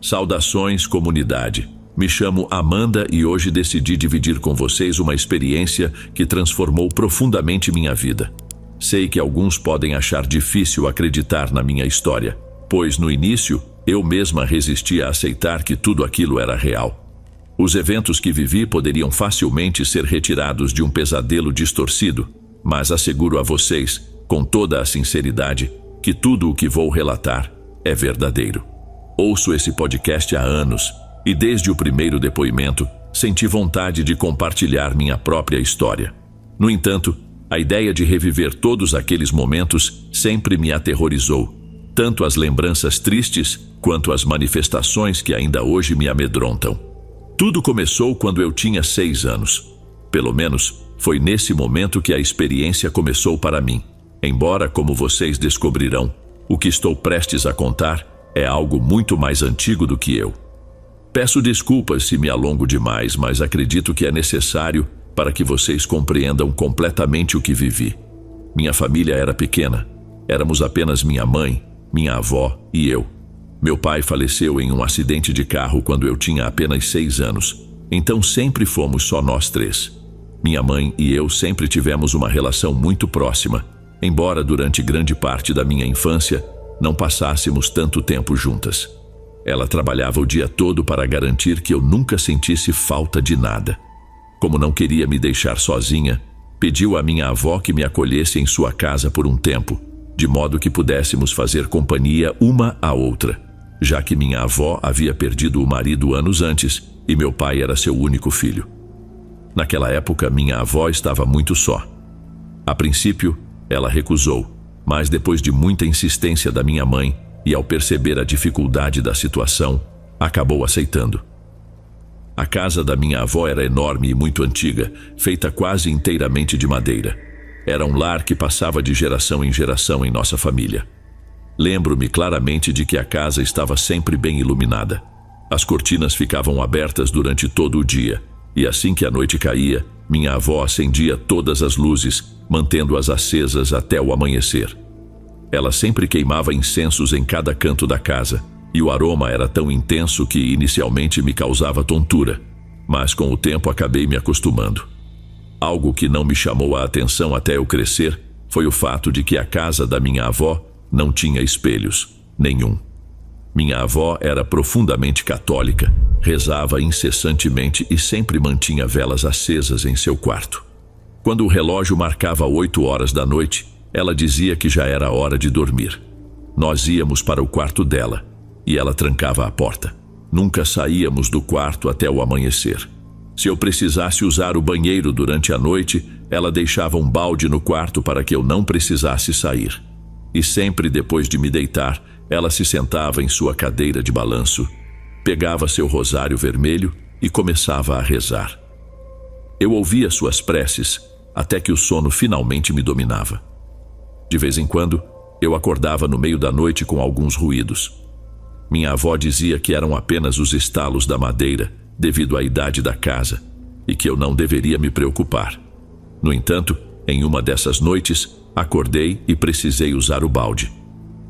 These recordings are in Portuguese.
Saudações, comunidade. Me chamo Amanda e hoje decidi dividir com vocês uma experiência que transformou profundamente minha vida. Sei que alguns podem achar difícil acreditar na minha história, pois no início eu mesma resistia a aceitar que tudo aquilo era real. Os eventos que vivi poderiam facilmente ser retirados de um pesadelo distorcido, mas asseguro a vocês, com toda a sinceridade, que tudo o que vou relatar é verdadeiro. Ouço esse podcast há anos e desde o primeiro depoimento senti vontade de compartilhar minha própria história. No entanto, a ideia de reviver todos aqueles momentos sempre me aterrorizou, tanto as lembranças tristes quanto as manifestações que ainda hoje me amedrontam. Tudo começou quando eu tinha 6 anos. Pelo menos, foi nesse momento que a experiência começou para mim. Embora, como vocês descobrirão, o que estou prestes a contar é algo muito mais antigo do que eu. Peço desculpas se me alongo demais, mas acredito que é necessário para que vocês compreendam completamente o que vivi. Minha família era pequena. Éramos apenas minha mãe, minha avó e eu. Meu pai faleceu em um acidente de carro quando eu tinha apenas 6 anos, então sempre fomos só nós 3. Minha mãe e eu sempre tivemos uma relação muito próxima, embora durante grande parte da minha infância não passássemos tanto tempo juntas. Ela trabalhava o dia todo para garantir que eu nunca sentisse falta de nada. Como não queria me deixar sozinha, pediu à minha avó que me acolhesse em sua casa por um tempo, de modo que pudéssemos fazer companhia uma à outra, já que minha avó havia perdido o marido anos antes e meu pai era seu único filho. Naquela época, minha avó estava muito só. A princípio, ela recusou, mas depois de muita insistência da minha mãe e ao perceber a dificuldade da situação, acabou aceitando. A casa da minha avó era enorme e muito antiga, feita quase inteiramente de madeira. Era um lar que passava de geração em geração em nossa família. Lembro-me claramente de que a casa estava sempre bem iluminada. As cortinas ficavam abertas durante todo o dia, e assim que a noite caía, minha avó acendia todas as luzes, mantendo-as acesas até o amanhecer. Ela sempre queimava incensos em cada canto da casa, e o aroma era tão intenso que inicialmente me causava tontura, mas com o tempo acabei me acostumando. Algo que não me chamou a atenção até eu crescer foi o fato de que a casa da minha avó não tinha espelhos, nenhum. Minha avó era profundamente católica, rezava incessantemente e sempre mantinha velas acesas em seu quarto. Quando o relógio marcava 8 horas da noite, ela dizia que já era hora de dormir. Nós íamos para o quarto dela e ela trancava a porta. Nunca saíamos do quarto até o amanhecer. Se eu precisasse usar o banheiro durante a noite, ela deixava um balde no quarto para que eu não precisasse sair. E sempre depois de me deitar, ela se sentava em sua cadeira de balanço, pegava seu rosário vermelho e começava a rezar. Eu ouvia suas preces até que o sono finalmente me dominava. De vez em quando, eu acordava no meio da noite com alguns ruídos. Minha avó dizia que eram apenas os estalos da madeira, devido à idade da casa, e que eu não deveria me preocupar. No entanto, em uma dessas noites, acordei e precisei usar o balde.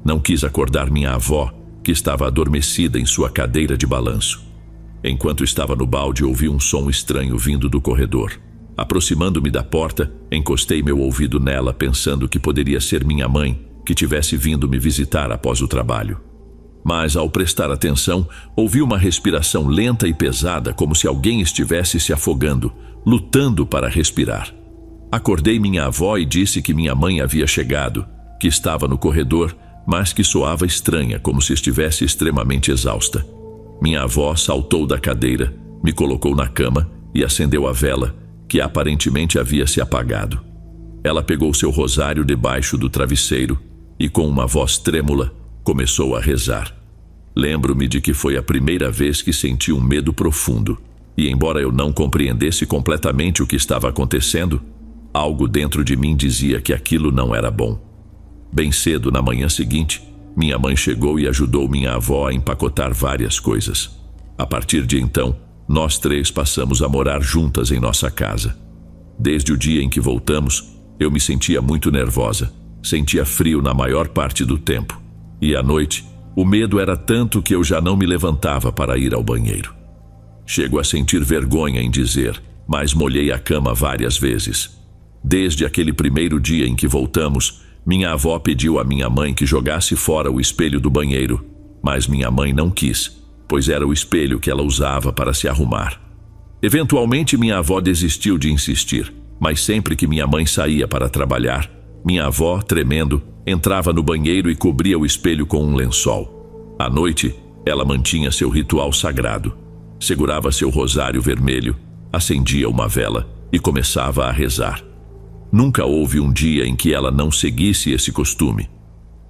Não quis acordar minha avó, que estava adormecida em sua cadeira de balanço. Enquanto estava no balde, ouvi um som estranho vindo do corredor. Aproximando-me da porta, encostei meu ouvido nela, pensando que poderia ser minha mãe, que tivesse vindo me visitar após o trabalho. Mas, ao prestar atenção, ouvi uma respiração lenta e pesada, como se alguém estivesse se afogando, lutando para respirar. Acordei minha avó e disse que minha mãe havia chegado, que estava no corredor, mas que soava estranha, como se estivesse extremamente exausta. Minha avó saltou da cadeira, me colocou na cama e acendeu a vela, que aparentemente havia se apagado. Ela pegou seu rosário debaixo do travesseiro e, com uma voz trêmula, começou a rezar. Lembro-me de que foi a primeira vez que senti um medo profundo, e embora eu não compreendesse completamente o que estava acontecendo, algo dentro de mim dizia que aquilo não era bom. Bem cedo, na manhã seguinte, minha mãe chegou e ajudou minha avó a empacotar várias coisas. A partir de então, nós 3 passamos a morar juntas em nossa casa. Desde o dia em que voltamos, eu me sentia muito nervosa, sentia frio na maior parte do tempo, e à noite, O medo era tanto que eu já não me levantava para ir ao banheiro. Chego a sentir vergonha em dizer, mas molhei a cama várias vezes. Desde aquele primeiro dia em que voltamos, minha avó pediu à minha mãe que jogasse fora o espelho do banheiro, mas minha mãe não quis, pois era o espelho que ela usava para se arrumar. Eventualmente minha avó desistiu de insistir, mas sempre que minha mãe saía para trabalhar, minha avó, tremendo, entrava no banheiro e cobria o espelho com um lençol. À noite, ela mantinha seu ritual sagrado. Segurava seu rosário vermelho, acendia uma vela e começava a rezar. Nunca houve um dia em que ela não seguisse esse costume.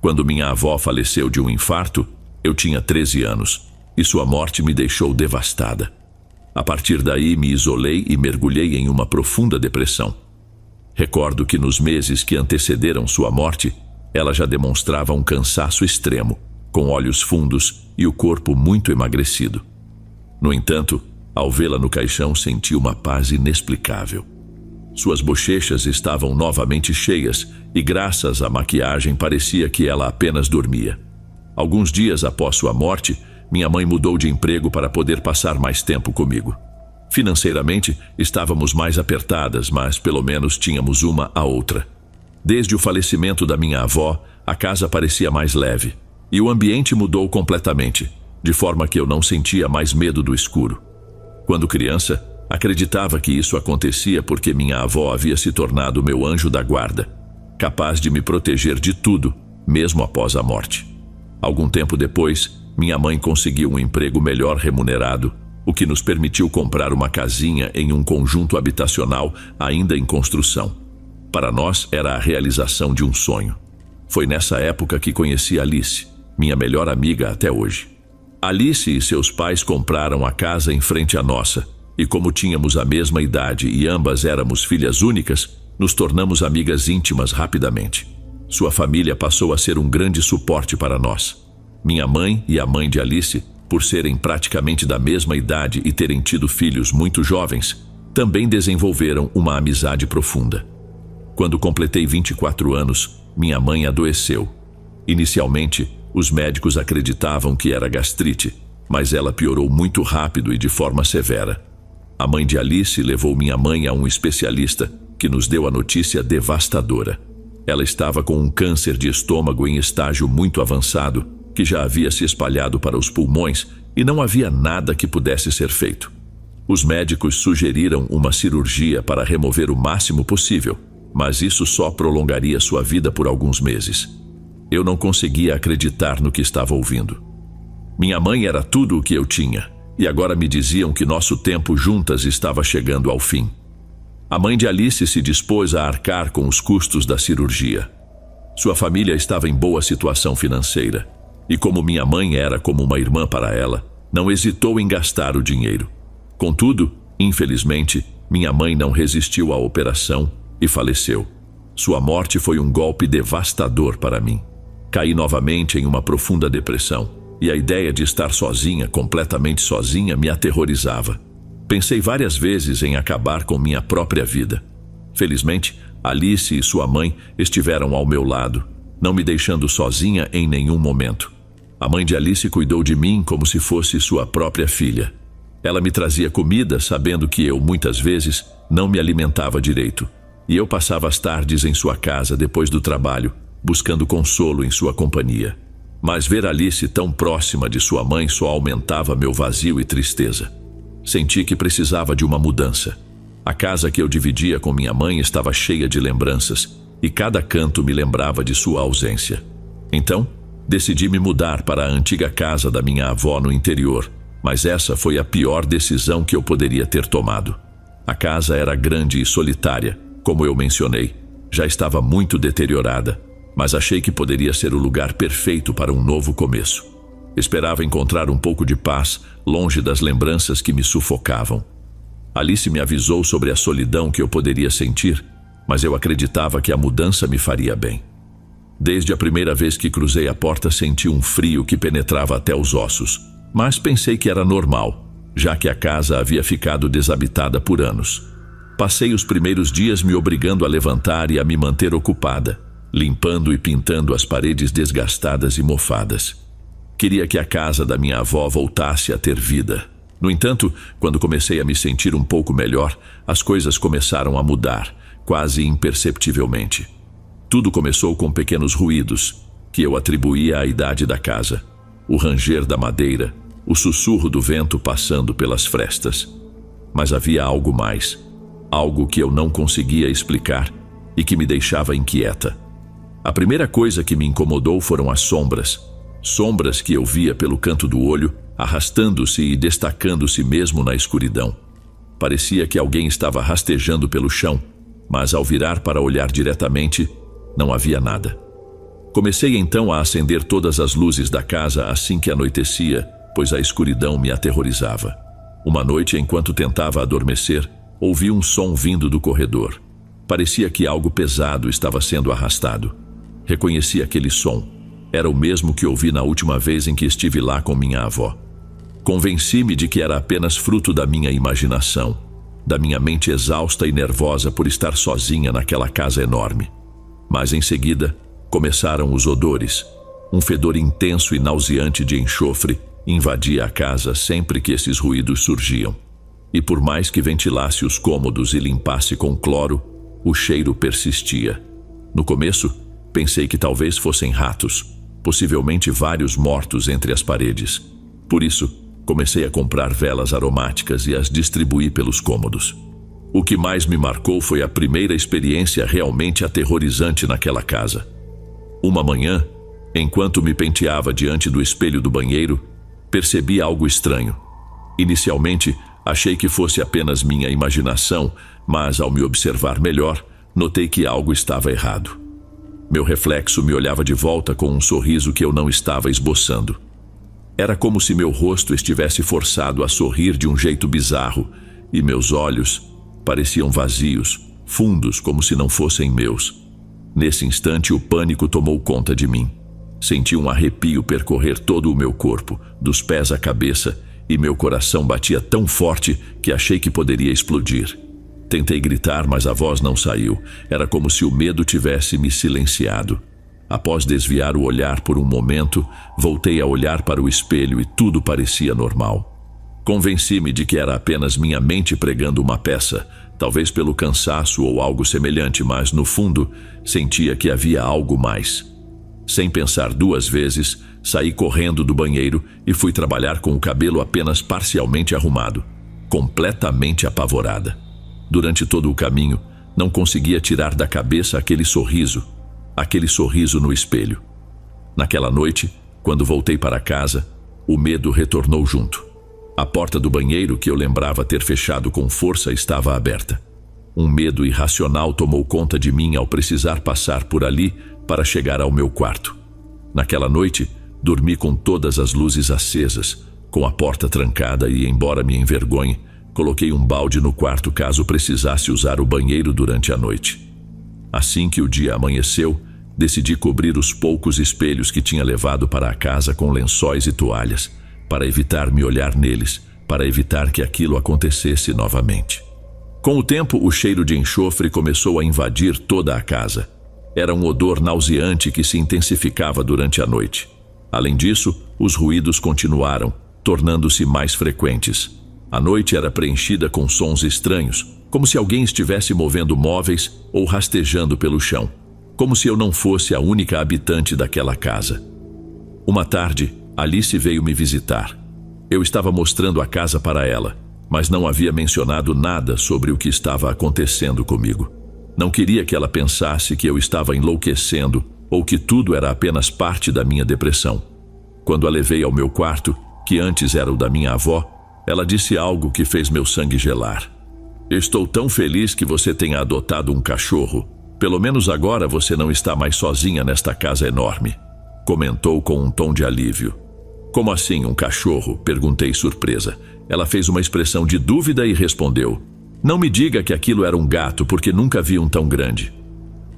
Quando minha avó faleceu de um infarto, eu tinha 13 anos e sua morte me deixou devastada. A partir daí, me isolei e mergulhei em uma profunda depressão. Recordo que nos meses que antecederam sua morte, ela já demonstrava um cansaço extremo, com olhos fundos e o corpo muito emagrecido. No entanto, ao vê-la no caixão, senti uma paz inexplicável. Suas bochechas estavam novamente cheias e, graças à maquiagem, parecia que ela apenas dormia. Alguns dias após sua morte, minha mãe mudou de emprego para poder passar mais tempo comigo. Financeiramente, estávamos mais apertadas, mas pelo menos tínhamos uma à outra. Desde o falecimento da minha avó, a casa parecia mais leve, e o ambiente mudou completamente, de forma que eu não sentia mais medo do escuro. Quando criança, acreditava que isso acontecia porque minha avó havia se tornado meu anjo da guarda, capaz de me proteger de tudo, mesmo após a morte. Algum tempo depois, minha mãe conseguiu um emprego melhor remunerado, o que nos permitiu comprar uma casinha em um conjunto habitacional ainda em construção. Para nós, era a realização de um sonho. Foi nessa época que conheci Alice, minha melhor amiga até hoje. Alice e seus pais compraram a casa em frente à nossa, e como tínhamos a mesma idade e ambas éramos filhas únicas, nos tornamos amigas íntimas rapidamente. Sua família passou a ser um grande suporte para nós. Minha mãe e a mãe de Alice, por serem praticamente da mesma idade e terem tido filhos muito jovens, também desenvolveram uma amizade profunda. Quando completei 24 anos, minha mãe adoeceu. Inicialmente, os médicos acreditavam que era gastrite, mas ela piorou muito rápido e de forma severa. A mãe de Alice levou minha mãe a um especialista, que nos deu a notícia devastadora. Ela estava com um câncer de estômago em estágio muito avançado, que já havia se espalhado para os pulmões e não havia nada que pudesse ser feito. Os médicos sugeriram uma cirurgia para remover o máximo possível, mas isso só prolongaria sua vida por alguns meses. Eu não conseguia acreditar no que estava ouvindo. Minha mãe era tudo o que eu tinha, e agora me diziam que nosso tempo juntas estava chegando ao fim. A mãe de Alice se dispôs a arcar com os custos da cirurgia. Sua família estava em boa situação financeira, e como minha mãe era como uma irmã para ela, não hesitou em gastar o dinheiro. Contudo, infelizmente, minha mãe não resistiu à operação e faleceu. Sua morte foi um golpe devastador para mim. Caí novamente em uma profunda depressão, e a ideia de estar sozinha, completamente sozinha, me aterrorizava. Pensei várias vezes em acabar com minha própria vida. Felizmente, Alice e sua mãe estiveram ao meu lado, não me deixando sozinha em nenhum momento. A mãe de Alice cuidou de mim como se fosse sua própria filha. Ela me trazia comida, sabendo que eu, muitas vezes, não me alimentava direito. E eu passava as tardes em sua casa depois do trabalho, buscando consolo em sua companhia. Mas ver Alice tão próxima de sua mãe só aumentava meu vazio e tristeza. Senti que precisava de uma mudança. A casa que eu dividia com minha mãe estava cheia de lembranças, e cada canto me lembrava de sua ausência. Então, decidi me mudar para a antiga casa da minha avó no interior, mas essa foi a pior decisão que eu poderia ter tomado. A casa era grande e solitária, como eu mencionei, já estava muito deteriorada, mas achei que poderia ser o lugar perfeito para um novo começo. Esperava encontrar um pouco de paz, longe das lembranças que me sufocavam. Alice me avisou sobre a solidão que eu poderia sentir, mas eu acreditava que a mudança me faria bem. Desde a primeira vez que cruzei a porta, senti um frio que penetrava até os ossos, mas pensei que era normal, já que a casa havia ficado desabitada por anos. Passei os primeiros dias me obrigando a levantar e a me manter ocupada, limpando e pintando as paredes desgastadas e mofadas. Queria que a casa da minha avó voltasse a ter vida. No entanto, quando comecei a me sentir um pouco melhor, as coisas começaram a mudar, quase imperceptivelmente. Tudo começou com pequenos ruídos, que eu atribuía à idade da casa. O ranger da madeira, o sussurro do vento passando pelas frestas. Mas havia algo mais, algo que eu não conseguia explicar e que me deixava inquieta. A primeira coisa que me incomodou foram as sombras. Sombras que eu via pelo canto do olho, arrastando-se e destacando-se mesmo na escuridão. Parecia que alguém estava rastejando pelo chão, mas ao virar para olhar diretamente, não havia nada. Comecei então a acender todas as luzes da casa assim que anoitecia, pois a escuridão me aterrorizava. Uma noite, enquanto tentava adormecer, ouvi um som vindo do corredor. Parecia que algo pesado estava sendo arrastado. Reconheci aquele som. Era o mesmo que ouvi na última vez em que estive lá com minha avó. Convenci-me de que era apenas fruto da minha imaginação, da minha mente exausta e nervosa por estar sozinha naquela casa enorme. Mas em seguida, começaram os odores. Um fedor intenso e nauseante de enxofre invadia a casa sempre que esses ruídos surgiam. E por mais que ventilasse os cômodos e limpasse com cloro, o cheiro persistia. No começo, pensei que talvez fossem ratos, possivelmente vários mortos entre as paredes. Por isso, comecei a comprar velas aromáticas e as distribuí pelos cômodos. O que mais me marcou foi a primeira experiência realmente aterrorizante naquela casa. Uma manhã, enquanto me penteava diante do espelho do banheiro, percebi algo estranho. Inicialmente, achei que fosse apenas minha imaginação, mas ao me observar melhor, notei que algo estava errado. Meu reflexo me olhava de volta com um sorriso que eu não estava esboçando. Era como se meu rosto estivesse forçado a sorrir de um jeito bizarro, e meus olhos pareciam vazios, fundos, como se não fossem meus. Nesse instante, o pânico tomou conta de mim. Senti um arrepio percorrer todo o meu corpo, dos pés à cabeça, e meu coração batia tão forte que achei que poderia explodir. Tentei gritar, mas a voz não saiu. Era como se o medo tivesse me silenciado. Após desviar o olhar por um momento, voltei a olhar para o espelho e tudo parecia normal. Convenci-me de que era apenas minha mente pregando uma peça, talvez pelo cansaço ou algo semelhante, mas no fundo, sentia que havia algo mais. Sem pensar duas vezes, saí correndo do banheiro e fui trabalhar com o cabelo apenas parcialmente arrumado, completamente apavorada. Durante todo o caminho, não conseguia tirar da cabeça aquele sorriso no espelho. Naquela noite, quando voltei para casa, o medo retornou junto. A porta do banheiro, que eu lembrava ter fechado com força, estava aberta. Um medo irracional tomou conta de mim ao precisar passar por ali para chegar ao meu quarto. Naquela noite, dormi com todas as luzes acesas, com a porta trancada e, embora me envergonhe, coloquei um balde no quarto caso precisasse usar o banheiro durante a noite. Assim que o dia amanheceu, decidi cobrir os poucos espelhos que tinha levado para a casa com lençóis e toalhas, para evitar me olhar neles, para evitar que aquilo acontecesse novamente. Com o tempo, o cheiro de enxofre começou a invadir toda a casa. Era um odor nauseante que se intensificava durante a noite. Além disso, os ruídos continuaram, tornando-se mais frequentes. A noite era preenchida com sons estranhos, como se alguém estivesse movendo móveis ou rastejando pelo chão, como se eu não fosse a única habitante daquela casa. Uma tarde, Alice veio me visitar. Eu estava mostrando a casa para ela, mas não havia mencionado nada sobre o que estava acontecendo comigo. Não queria que ela pensasse que eu estava enlouquecendo ou que tudo era apenas parte da minha depressão. Quando a levei ao meu quarto, que antes era o da minha avó, ela disse algo que fez meu sangue gelar. "Estou tão feliz que você tenha adotado um cachorro. Pelo menos agora você não está mais sozinha nesta casa enorme", comentou com um tom de alívio. "Como assim, um cachorro?", perguntei surpresa. Ela fez uma expressão de dúvida e respondeu: "Não me diga que aquilo era um gato, porque nunca vi um tão grande."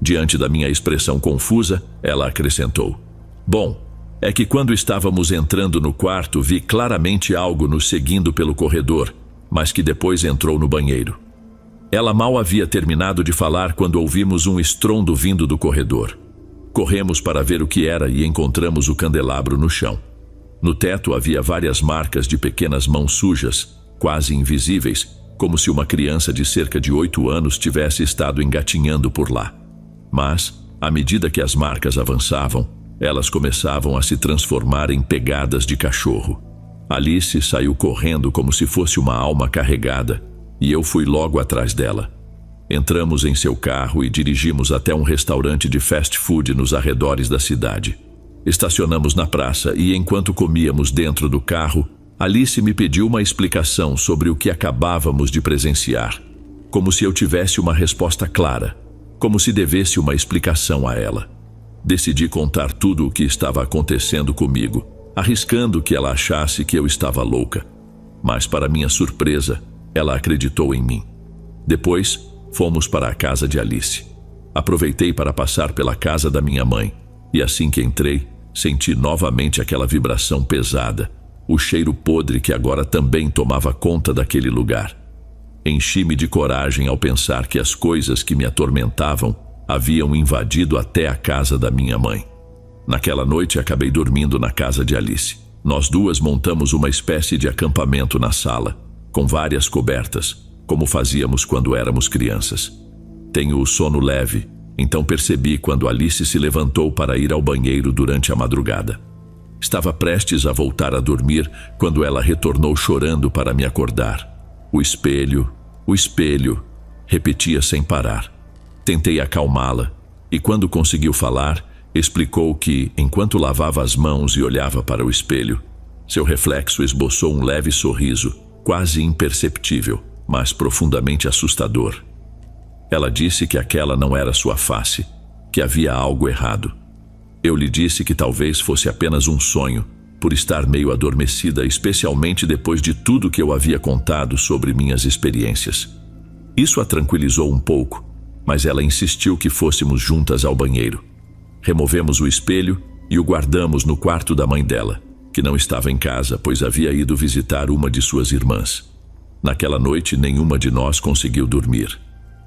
Diante da minha expressão confusa, ela acrescentou: "Bom, é que quando estávamos entrando no quarto, vi claramente algo nos seguindo pelo corredor, mas que depois entrou no banheiro." Ela mal havia terminado de falar quando ouvimos um estrondo vindo do corredor. Corremos para ver o que era e encontramos o candelabro no chão. No teto havia várias marcas de pequenas mãos sujas, quase invisíveis, como se uma criança de cerca de 8 anos tivesse estado engatinhando por lá. Mas, à medida que as marcas avançavam, elas começavam a se transformar em pegadas de cachorro. Alice saiu correndo como se fosse uma alma carregada, e eu fui logo atrás dela. Entramos em seu carro e dirigimos até um restaurante de fast food nos arredores da cidade. Estacionamos na praça e, enquanto comíamos dentro do carro, Alice me pediu uma explicação sobre o que acabávamos de presenciar, como se eu tivesse uma resposta clara, como se devesse uma explicação a ela. Decidi contar tudo o que estava acontecendo comigo, arriscando que ela achasse que eu estava louca. Mas, para minha surpresa, ela acreditou em mim. Depois, fomos para a casa de Alice. Aproveitei para passar pela casa da minha mãe, e assim que entrei, senti novamente aquela vibração pesada, o cheiro podre que agora também tomava conta daquele lugar. Enchi-me de coragem ao pensar que as coisas que me atormentavam haviam invadido até a casa da minha mãe. Naquela noite acabei dormindo na casa de Alice. Nós duas montamos uma espécie de acampamento na sala, com várias cobertas, como fazíamos quando éramos crianças. Tenho o sono leve, então percebi quando Alice se levantou para ir ao banheiro durante a madrugada. Estava prestes a voltar a dormir quando ela retornou chorando para me acordar. O espelho, repetia sem parar. Tentei acalmá-la, e quando conseguiu falar, explicou que, enquanto lavava as mãos e olhava para o espelho, seu reflexo esboçou um leve sorriso, quase imperceptível, mas profundamente assustador. Ela disse que aquela não era sua face, que havia algo errado. Eu lhe disse que talvez fosse apenas um sonho, por estar meio adormecida, especialmente depois de tudo que eu havia contado sobre minhas experiências. Isso a tranquilizou um pouco, mas ela insistiu que fôssemos juntas ao banheiro. Removemos o espelho e o guardamos no quarto da mãe dela, que não estava em casa, pois havia ido visitar uma de suas irmãs. Naquela noite, nenhuma de nós conseguiu dormir.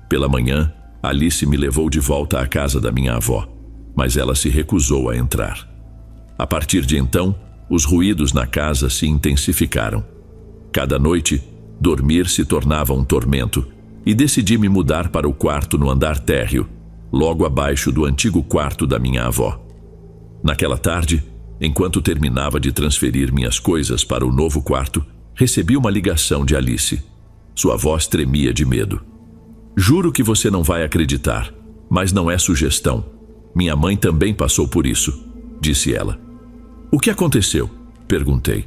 Pela manhã, Alice me levou de volta à casa da minha avó, mas ela se recusou a entrar. A partir de então, os ruídos na casa se intensificaram. Cada noite, dormir se tornava um tormento, e decidi me mudar para o quarto no andar térreo, logo abaixo do antigo quarto da minha avó. Naquela tarde, enquanto terminava de transferir minhas coisas para o novo quarto, recebi uma ligação de Alice. Sua voz tremia de medo. "Juro que você não vai acreditar, mas não é sugestão. Minha mãe também passou por isso", disse ela. "O que aconteceu?", perguntei.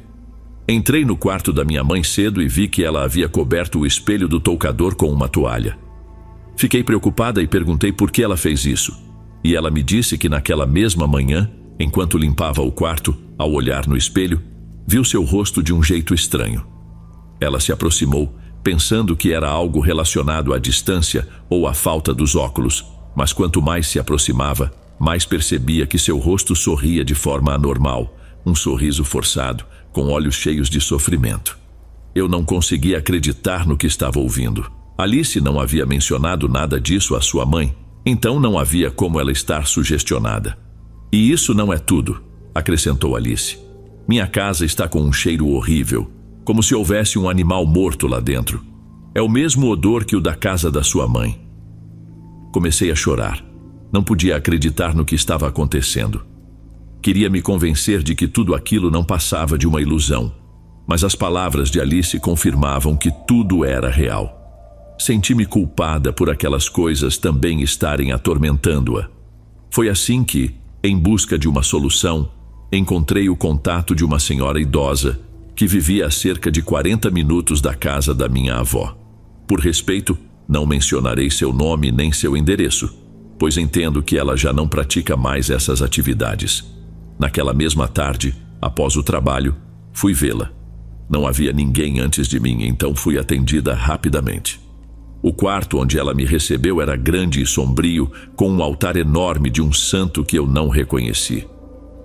Entrei no quarto da minha mãe cedo e vi que ela havia coberto o espelho do toucador com uma toalha. Fiquei preocupada e perguntei por que ela fez isso. E ela me disse que naquela mesma manhã, enquanto limpava o quarto, ao olhar no espelho, viu seu rosto de um jeito estranho. Ela se aproximou, pensando que era algo relacionado à distância ou à falta dos óculos, mas quanto mais se aproximava, mais percebia que seu rosto sorria de forma anormal, um sorriso forçado, com olhos cheios de sofrimento. Eu não conseguia acreditar no que estava ouvindo. Alice não havia mencionado nada disso à sua mãe, então não havia como ela estar sugestionada. "E isso não é tudo", acrescentou Alice. "Minha casa está com um cheiro horrível, como se houvesse um animal morto lá dentro. É o mesmo odor que o da casa da sua mãe." Comecei a chorar. Não podia acreditar no que estava acontecendo. Queria me convencer de que tudo aquilo não passava de uma ilusão, mas as palavras de Alice confirmavam que tudo era real. Senti-me culpada por aquelas coisas também estarem atormentando-a. Foi assim que, em busca de uma solução, encontrei o contato de uma senhora idosa que vivia a cerca de 40 minutos da casa da minha avó. Por respeito, não mencionarei seu nome nem seu endereço, pois entendo que ela já não pratica mais essas atividades. Naquela mesma tarde, após o trabalho, fui vê-la. Não havia ninguém antes de mim, então fui atendida rapidamente. O quarto onde ela me recebeu era grande e sombrio, com um altar enorme de um santo que eu não reconheci.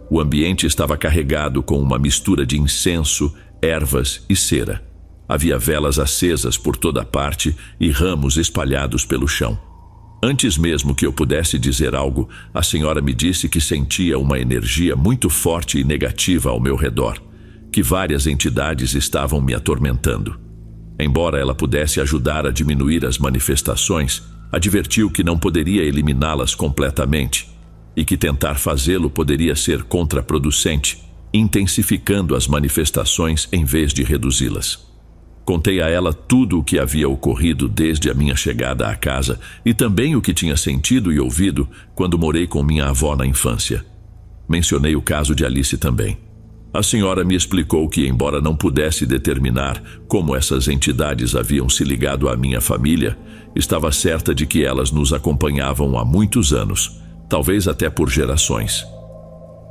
O ambiente estava carregado com uma mistura de incenso, ervas e cera. Havia velas acesas por toda parte e ramos espalhados pelo chão. Antes mesmo que eu pudesse dizer algo, a senhora me disse que sentia uma energia muito forte e negativa ao meu redor, que várias entidades estavam me atormentando. Embora ela pudesse ajudar a diminuir as manifestações, advertiu que não poderia eliminá-las completamente e que tentar fazê-lo poderia ser contraproducente, intensificando as manifestações em vez de reduzi-las. Contei a ela tudo o que havia ocorrido desde a minha chegada à casa e também o que tinha sentido e ouvido quando morei com minha avó na infância. Mencionei o caso de Alice também. A senhora me explicou que, embora não pudesse determinar como essas entidades haviam se ligado à minha família, estava certa de que elas nos acompanhavam há muitos anos, talvez até por gerações.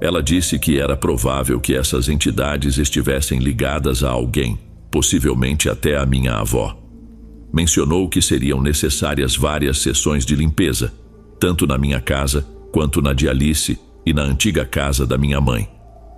Ela disse que era provável que essas entidades estivessem ligadas a alguém, possivelmente até a minha avó. Mencionou que seriam necessárias várias sessões de limpeza, tanto na minha casa quanto na de Alice e na antiga casa da minha mãe,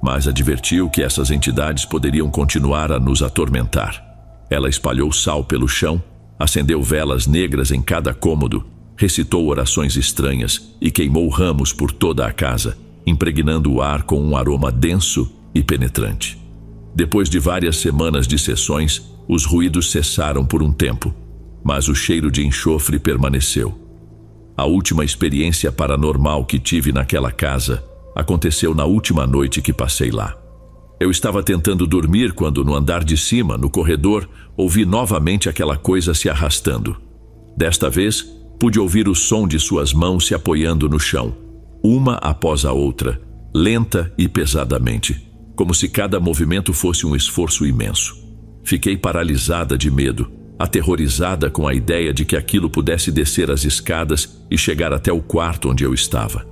mas advertiu que essas entidades poderiam continuar a nos atormentar. Ela espalhou sal pelo chão, acendeu velas negras em cada cômodo, recitou orações estranhas e queimou ramos por toda a casa, impregnando o ar com um aroma denso e penetrante. Depois de várias semanas de sessões, os ruídos cessaram por um tempo, mas o cheiro de enxofre permaneceu. A última experiência paranormal que tive naquela casa aconteceu na última noite que passei lá. Eu estava tentando dormir quando, no andar de cima, no corredor, ouvi novamente aquela coisa se arrastando. Desta vez, pude ouvir o som de suas mãos se apoiando no chão, uma após a outra, lenta e pesadamente, como se cada movimento fosse um esforço imenso. Fiquei paralisada de medo, aterrorizada com a ideia de que aquilo pudesse descer as escadas e chegar até o quarto onde eu estava.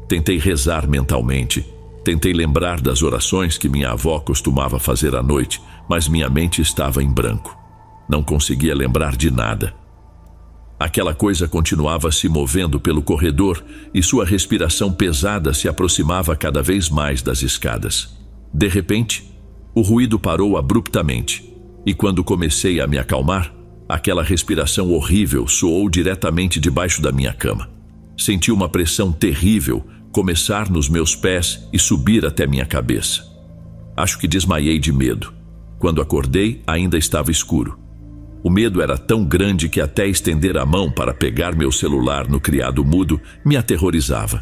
Tentei rezar mentalmente, tentei lembrar das orações que minha avó costumava fazer à noite, mas minha mente estava em branco. Não conseguia lembrar de nada. Aquela coisa continuava se movendo pelo corredor e sua respiração pesada se aproximava cada vez mais das escadas. De repente, o ruído parou abruptamente, e quando comecei a me acalmar, aquela respiração horrível soou diretamente debaixo da minha cama. Senti uma pressão terrível começar nos meus pés e subir até minha cabeça. Acho que desmaiei de medo. Quando acordei, ainda estava escuro. O medo era tão grande que até estender a mão para pegar meu celular no criado mudo me aterrorizava.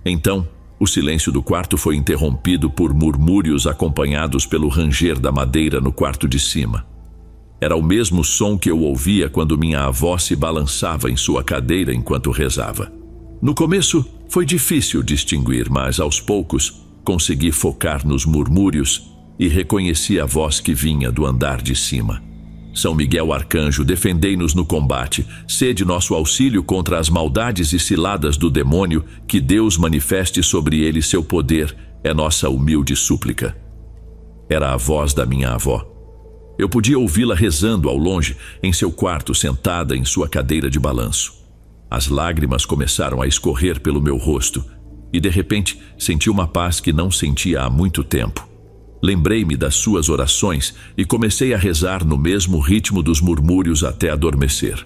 Então, o silêncio do quarto foi interrompido por murmúrios acompanhados pelo ranger da madeira no quarto de cima. Era o mesmo som que eu ouvia quando minha avó se balançava em sua cadeira enquanto rezava. No começo, foi difícil distinguir, mas aos poucos consegui focar nos murmúrios e reconheci a voz que vinha do andar de cima. São Miguel Arcanjo, defendei-nos no combate, sede nosso auxílio contra as maldades e ciladas do demônio, que Deus manifeste sobre ele seu poder, é nossa humilde súplica. Era a voz da minha avó. Eu podia ouvi-la rezando ao longe, em seu quarto, sentada em sua cadeira de balanço. As lágrimas começaram a escorrer pelo meu rosto, e de repente senti uma paz que não sentia há muito tempo. Lembrei-me das suas orações e comecei a rezar no mesmo ritmo dos murmúrios até adormecer.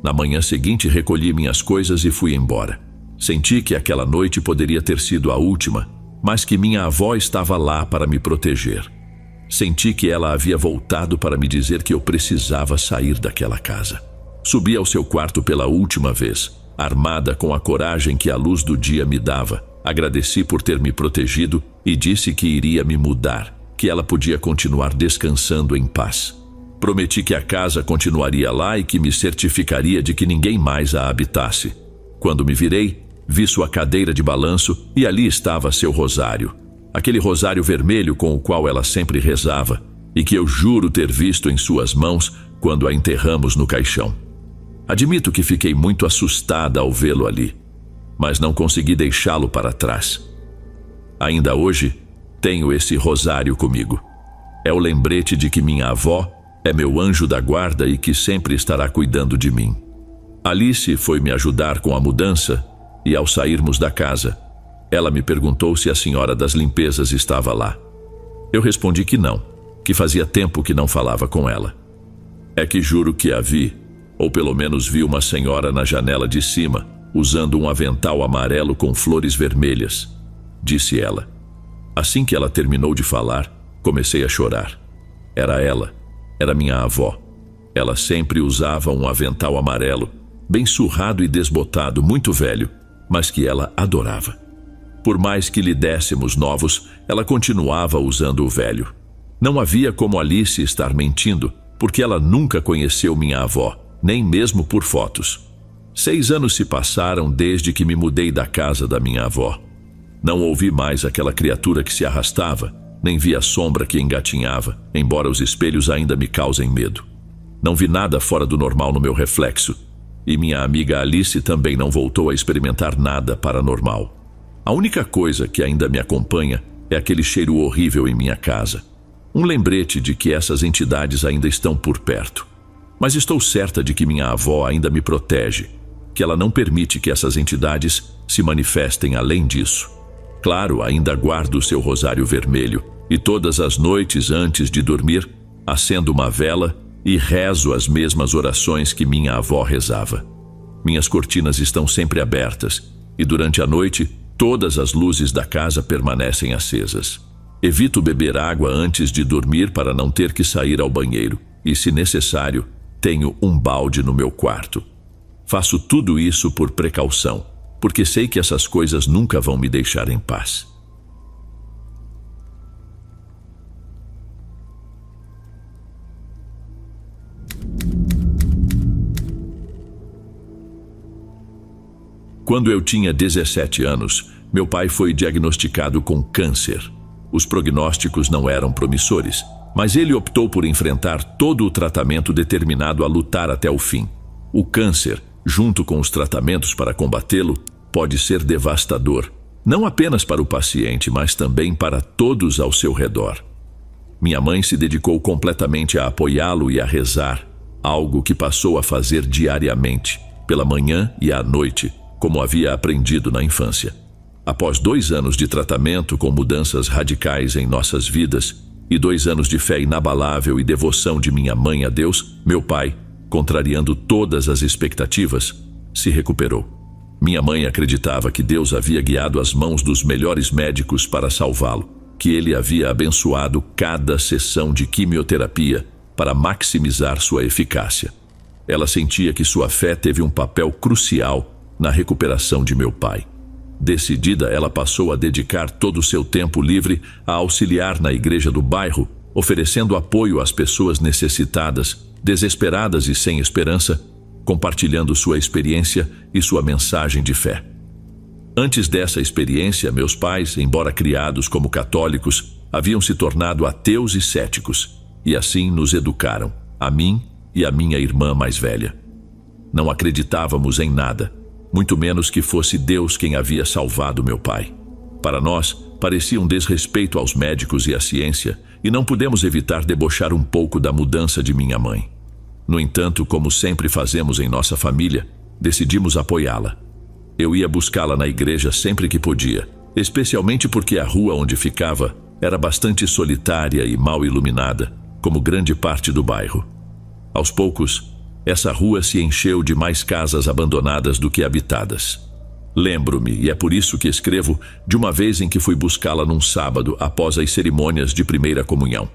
Na manhã seguinte recolhi minhas coisas e fui embora. Senti que aquela noite poderia ter sido a última, mas que minha avó estava lá para me proteger. Senti que ela havia voltado para me dizer que eu precisava sair daquela casa. Subi ao seu quarto pela última vez, armada com a coragem que a luz do dia me dava. Agradeci por ter me protegido e disse que iria me mudar, que ela podia continuar descansando em paz. Prometi que a casa continuaria lá e que me certificaria de que ninguém mais a habitasse. Quando me virei, vi sua cadeira de balanço e ali estava seu rosário. Aquele rosário vermelho com o qual ela sempre rezava e que eu juro ter visto em suas mãos quando a enterramos no caixão. Admito que fiquei muito assustada ao vê-lo ali, mas não consegui deixá-lo para trás. Ainda hoje, tenho esse rosário comigo. É o lembrete de que minha avó é meu anjo da guarda e que sempre estará cuidando de mim. Alice foi me ajudar com a mudança e, ao sairmos da casa, ela me perguntou se a senhora das limpezas estava lá. Eu respondi que não, que fazia tempo que não falava com ela. É que juro que a vi, ou pelo menos vi uma senhora na janela de cima, usando um avental amarelo com flores vermelhas, disse ela. Assim que ela terminou de falar, Comecei a chorar. Era ela. Era minha avó. Ela sempre usava um avental amarelo, bem surrado e desbotado, muito velho, mas que ela adorava. Por mais que lhe dessemos novos, ela continuava usando o velho. Não havia como Alice estar mentindo, porque ela nunca conheceu minha avó, nem mesmo por fotos. 6 anos se passaram desde que me mudei da casa da minha avó. Não ouvi mais aquela criatura que se arrastava, nem vi a sombra que engatinhava, embora os espelhos ainda me causem medo. Não vi nada fora do normal no meu reflexo, e minha amiga Alice também não voltou a experimentar nada paranormal. A única coisa que ainda me acompanha é aquele cheiro horrível em minha casa. Um lembrete de que essas entidades ainda estão por perto. Mas estou certa de que minha avó ainda me protege, que ela não permite que essas entidades se manifestem além disso. Claro, ainda guardo o seu rosário vermelho e todas as noites antes de dormir, acendo uma vela e rezo as mesmas orações que minha avó rezava. Minhas cortinas estão sempre abertas e durante a noite todas as luzes da casa permanecem acesas. Evito beber água antes de dormir para não ter que sair ao banheiro e, se necessário, tenho um balde no meu quarto. Faço tudo isso por precaução, porque sei que essas coisas nunca vão me deixar em paz. Quando eu tinha 17 anos, meu pai foi diagnosticado com câncer. Os prognósticos não eram promissores, mas ele optou por enfrentar todo o tratamento determinado a lutar até o fim. O câncer, junto com os tratamentos para combatê-lo, pode ser devastador, não apenas para o paciente, mas também para todos ao seu redor. Minha mãe se dedicou completamente a apoiá-lo e a rezar, algo que passou a fazer diariamente, pela manhã e à noite, como havia aprendido na infância. Após 2 anos de tratamento com mudanças radicais em nossas vidas e 2 anos de fé inabalável e devoção de minha mãe a Deus, meu pai, contrariando todas as expectativas, se recuperou. Minha mãe acreditava que Deus havia guiado as mãos dos melhores médicos para salvá-lo, que ele havia abençoado cada sessão de quimioterapia para maximizar sua eficácia. Ela sentia que sua fé teve um papel crucial na recuperação de meu pai. Decidida, ela passou a dedicar todo o seu tempo livre a auxiliar na igreja do bairro, oferecendo apoio às pessoas necessitadas, desesperadas e sem esperança, compartilhando sua experiência e sua mensagem de fé. Antes dessa experiência, meus pais, embora criados como católicos, haviam se tornado ateus e céticos, e assim nos educaram, a mim e a minha irmã mais velha. Não acreditávamos em nada, muito menos que fosse Deus quem havia salvado meu pai. Para nós, parecia um desrespeito aos médicos e à ciência, e não pudemos evitar debochar um pouco da mudança de minha mãe. No entanto, como sempre fazemos em nossa família, decidimos apoiá-la. Eu ia buscá-la na igreja sempre que podia, especialmente porque a rua onde ficava era bastante solitária e mal iluminada, como grande parte do bairro. Aos poucos, essa rua se encheu de mais casas abandonadas do que habitadas. Lembro-me, e é por isso que escrevo, de uma vez em que fui buscá-la num sábado após as cerimônias de primeira comunhão.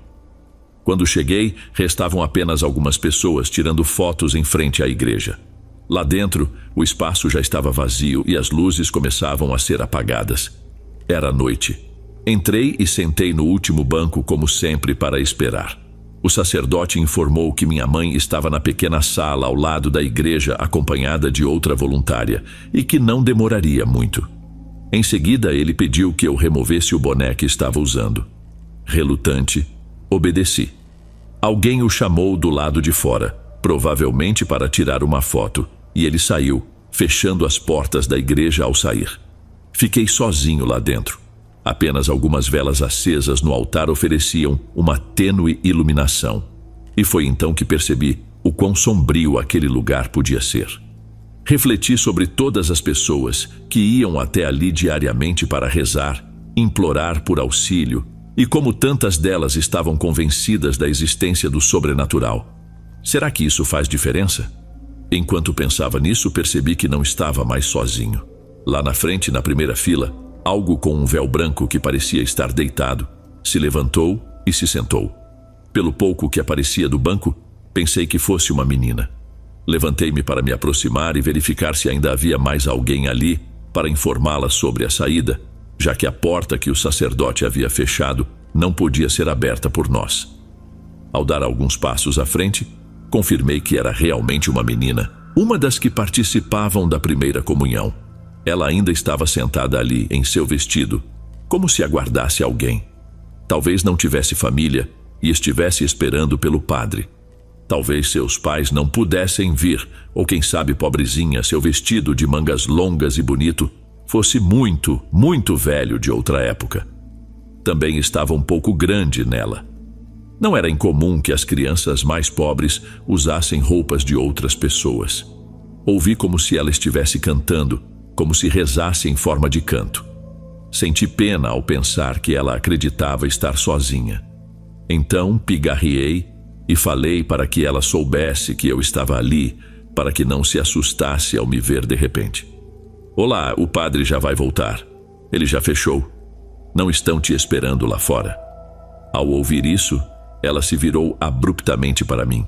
Quando cheguei, restavam apenas algumas pessoas tirando fotos em frente à igreja. Lá dentro, o espaço já estava vazio e as luzes começavam a ser apagadas. Era noite. Entrei e sentei no último banco como sempre para esperar. O sacerdote informou que minha mãe estava na pequena sala ao lado da igreja acompanhada de outra voluntária e que não demoraria muito. Em seguida, ele pediu que eu removesse o boné que estava usando. Relutante, obedeci. Alguém o chamou do lado de fora, provavelmente para tirar uma foto, e ele saiu, fechando as portas da igreja ao sair. Fiquei sozinho lá dentro. Apenas algumas velas acesas no altar ofereciam uma tênue iluminação. E foi então que percebi o quão sombrio aquele lugar podia ser. Refleti sobre todas as pessoas que iam até ali diariamente para rezar, implorar por auxílio, e como tantas delas estavam convencidas da existência do sobrenatural. Será que isso faz diferença? Enquanto pensava nisso, percebi que não estava mais sozinho. Lá na frente, na primeira fila, algo com um véu branco que parecia estar deitado, se levantou e se sentou. Pelo pouco que aparecia do banco, pensei que fosse uma menina. Levantei-me para me aproximar e verificar se ainda havia mais alguém ali para informá-la sobre a saída, já que a porta que o sacerdote havia fechado não podia ser aberta por nós. Ao dar alguns passos à frente, confirmei que era realmente uma menina, uma das que participavam da primeira comunhão. Ela ainda estava sentada ali em seu vestido, como se aguardasse alguém. Talvez não tivesse família e estivesse esperando pelo padre. Talvez seus pais não pudessem vir, ou quem sabe, pobrezinha, seu vestido de mangas longas e bonito fosse muito, muito velho de outra época. Também estava um pouco grande nela. Não era incomum que as crianças mais pobres usassem roupas de outras pessoas. Ouvi como se ela estivesse cantando, como se rezasse em forma de canto. Senti pena ao pensar que ela acreditava estar sozinha. Então pigarreei e falei para que ela soubesse que eu estava ali, para que não se assustasse ao me ver de repente. Olá, o padre já vai voltar. Ele já fechou. Não estão te esperando lá fora. Ao ouvir isso, ela se virou abruptamente para mim.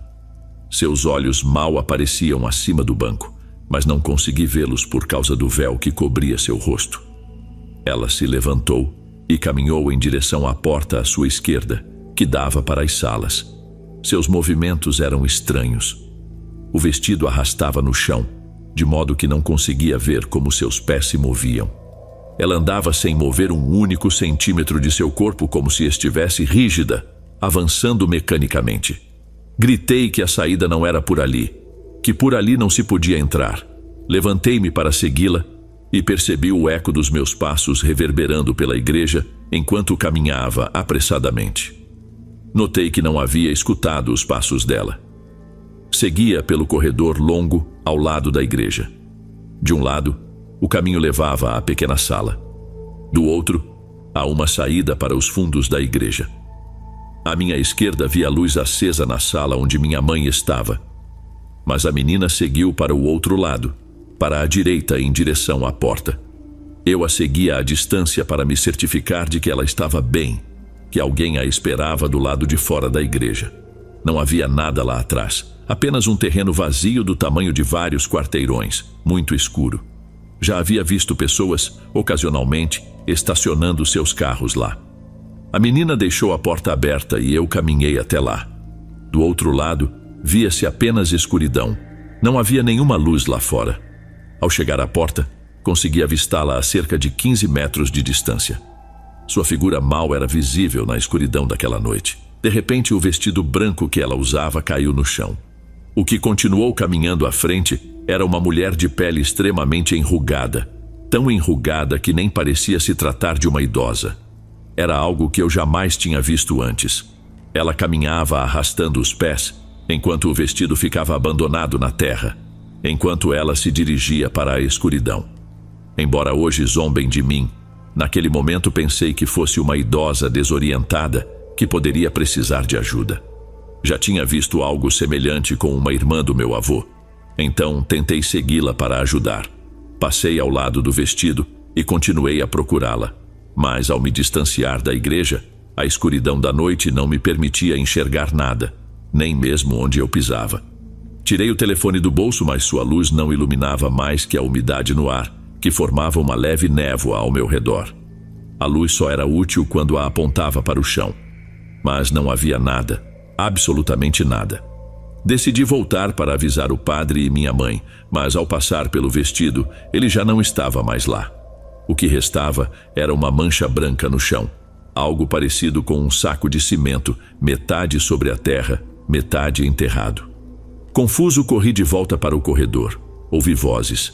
Seus olhos mal apareciam acima do banco, mas não consegui vê-los por causa do véu que cobria seu rosto. Ela se levantou e caminhou em direção à porta à sua esquerda, que dava para as salas. Seus movimentos eram estranhos. O vestido arrastava no chão, de modo que não conseguia ver como seus pés se moviam. Ela andava sem mover um único centímetro de seu corpo, como se estivesse rígida, avançando mecanicamente. Gritei que a saída não era por ali, que por ali não se podia entrar. Levantei-me para segui-la e percebi o eco dos meus passos reverberando pela igreja enquanto caminhava apressadamente. Notei que não havia escutado os passos dela. Seguia pelo corredor longo ao lado da igreja. De um lado, o caminho levava à pequena sala. Do outro, a uma saída para os fundos da igreja. À minha esquerda havia a luz acesa na sala onde minha mãe estava. Mas a menina seguiu para o outro lado, para a direita em direção à porta. Eu a seguia à distância para me certificar de que ela estava bem, que alguém a esperava do lado de fora da igreja. Não havia nada lá atrás, apenas um terreno vazio do tamanho de vários quarteirões, muito escuro. Já havia visto pessoas, ocasionalmente, estacionando seus carros lá. A menina deixou a porta aberta e eu caminhei até lá. Do outro lado, via-se apenas escuridão. Não havia nenhuma luz lá fora. Ao chegar à porta, consegui avistá-la a cerca de 15 metros de distância. Sua figura mal era visível na escuridão daquela noite. De repente, o vestido branco que ela usava caiu no chão. O que continuou caminhando à frente era uma mulher de pele extremamente enrugada, tão enrugada que nem parecia se tratar de uma idosa. Era algo que eu jamais tinha visto antes. Ela caminhava arrastando os pés, enquanto o vestido ficava abandonado na terra, enquanto ela se dirigia para a escuridão. Embora hoje zombem de mim, naquele momento pensei que fosse uma idosa desorientada que poderia precisar de ajuda. Já tinha visto algo semelhante com uma irmã do meu avô, então tentei segui-la para ajudar. Passei ao lado do vestido e continuei a procurá-la, mas ao me distanciar da igreja, a escuridão da noite não me permitia enxergar nada, nem mesmo onde eu pisava. Tirei o telefone do bolso, mas sua luz não iluminava mais que a umidade no ar, que formava uma leve névoa ao meu redor. A luz só era útil quando a apontava para o chão, mas não havia nada, absolutamente nada. Decidi voltar para avisar o padre e minha mãe, mas ao passar pelo vestido, ele já não estava mais lá. O que restava era uma mancha branca no chão, algo parecido com um saco de cimento, metade sobre a terra, metade enterrado. Confuso, corri de volta para o corredor. Ouvi vozes.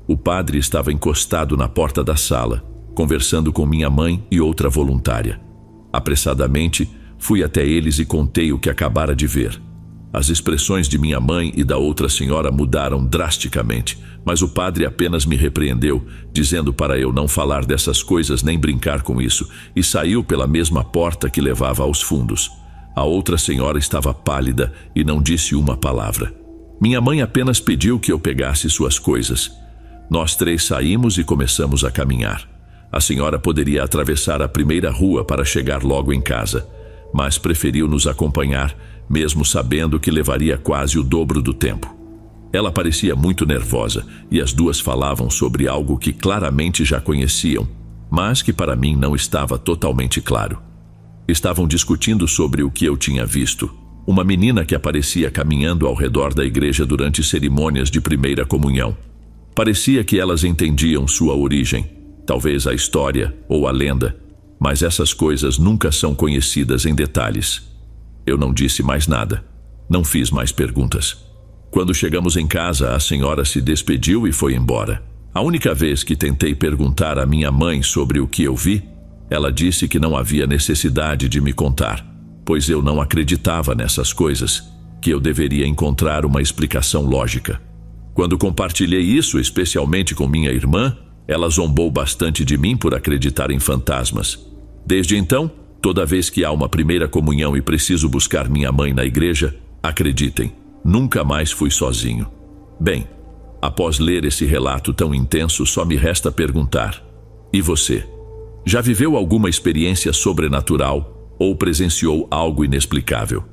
O padre estava encostado na porta da sala, conversando com minha mãe e outra voluntária. Apressadamente, fui até eles e contei o que acabara de ver. As expressões de minha mãe e da outra senhora mudaram drasticamente, mas o padre apenas me repreendeu, dizendo para eu não falar dessas coisas nem brincar com isso, e saiu pela mesma porta que levava aos fundos. A outra senhora estava pálida e não disse uma palavra. Minha mãe apenas pediu que eu pegasse suas coisas. Nós três saímos e começamos a caminhar. A senhora poderia atravessar a primeira rua para chegar logo em casa, mas preferiu nos acompanhar, mesmo sabendo que levaria quase o dobro do tempo. Ela parecia muito nervosa e as duas falavam sobre algo que claramente já conheciam, mas que para mim não estava totalmente claro. Estavam discutindo sobre o que eu tinha visto. Uma menina que aparecia caminhando ao redor da igreja durante cerimônias de primeira comunhão. Parecia que elas entendiam sua origem, talvez a história ou a lenda, mas essas coisas nunca são conhecidas em detalhes. Eu não disse mais nada. Não fiz mais perguntas. Quando chegamos em casa, a senhora se despediu e foi embora. A única vez que tentei perguntar à minha mãe sobre o que eu vi, ela disse que não havia necessidade de me contar, pois eu não acreditava nessas coisas, que eu deveria encontrar uma explicação lógica. Quando compartilhei isso, especialmente com minha irmã, ela zombou bastante de mim por acreditar em fantasmas. Desde então, toda vez que há uma primeira comunhão e preciso buscar minha mãe na igreja, acreditem, nunca mais fui sozinho. Bem, após ler esse relato tão intenso, só me resta perguntar: e você? Já viveu alguma experiência sobrenatural ou presenciou algo inexplicável?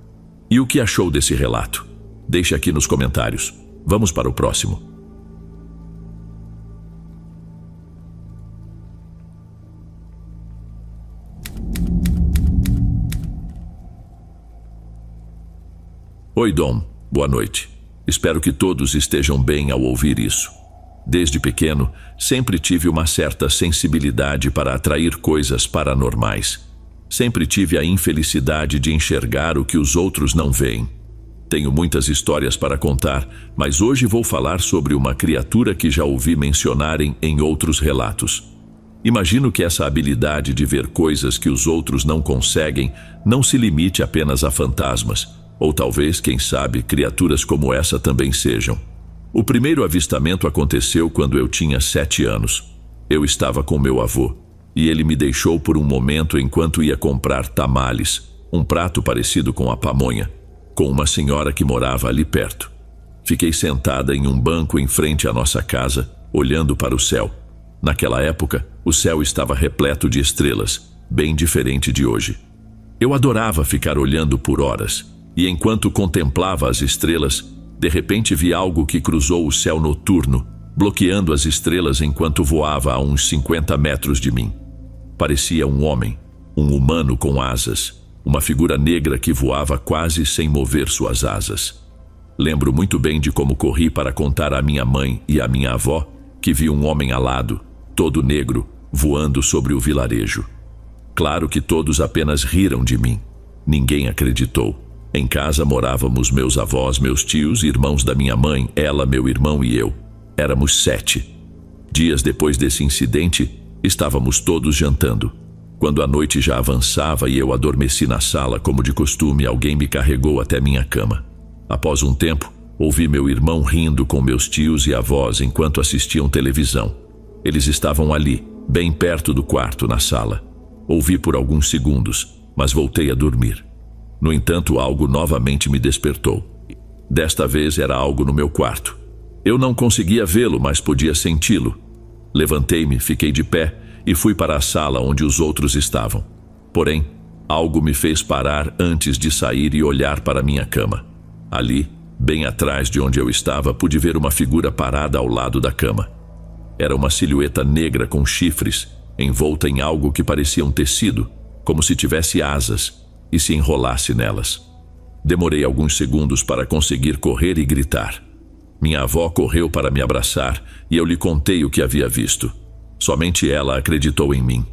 E o que achou desse relato? Deixe aqui nos comentários. Vamos para o próximo. Oi, Dom. Boa noite. Espero que todos estejam bem ao ouvir isso. Desde pequeno, sempre tive uma certa sensibilidade para atrair coisas paranormais. Sempre tive a infelicidade de enxergar o que os outros não veem. Tenho muitas histórias para contar, mas hoje vou falar sobre uma criatura que já ouvi mencionarem em outros relatos. Imagino que essa habilidade de ver coisas que os outros não conseguem não se limite apenas a fantasmas, ou talvez, quem sabe, criaturas como essa também sejam. O primeiro avistamento aconteceu quando eu tinha 7 anos. Eu estava com meu avô, e ele me deixou por um momento enquanto ia comprar tamales, um prato parecido com a pamonha, com uma senhora que morava ali perto. Fiquei sentada em um banco em frente à nossa casa, olhando para o céu. Naquela época, o céu estava repleto de estrelas, bem diferente de hoje. Eu adorava ficar olhando por horas, e enquanto contemplava as estrelas, de repente vi algo que cruzou o céu noturno, bloqueando as estrelas enquanto voava a uns 50 metros de mim. Parecia um homem, um humano com asas, uma figura negra que voava quase sem mover suas asas. Lembro muito bem de como corri para contar à minha mãe e à minha avó que vi um homem alado, todo negro, voando sobre o vilarejo. Claro que todos apenas riram de mim. Ninguém acreditou. Em casa morávamos meus avós, meus tios, irmãos da minha mãe, ela, meu irmão e eu. Éramos 7. Dias depois desse incidente, estávamos todos jantando. Quando a noite já avançava e eu adormeci na sala, como de costume, alguém me carregou até minha cama. Após um tempo, ouvi meu irmão rindo com meus tios e avós enquanto assistiam televisão. Eles estavam ali, bem perto do quarto, na sala. Ouvi por alguns segundos, mas voltei a dormir. No entanto, algo novamente me despertou. Desta vez era algo no meu quarto. Eu não conseguia vê-lo, mas podia senti-lo. Levantei-me, fiquei de pé e fui para a sala onde os outros estavam. Porém, algo me fez parar antes de sair e olhar para minha cama. Ali, bem atrás de onde eu estava, pude ver uma figura parada ao lado da cama. Era uma silhueta negra com chifres, envolta em algo que parecia um tecido, como se tivesse asas, e se enrolasse nelas. Demorei alguns segundos para conseguir correr e gritar. Minha avó correu para me abraçar e eu lhe contei o que havia visto. Somente ela acreditou em mim.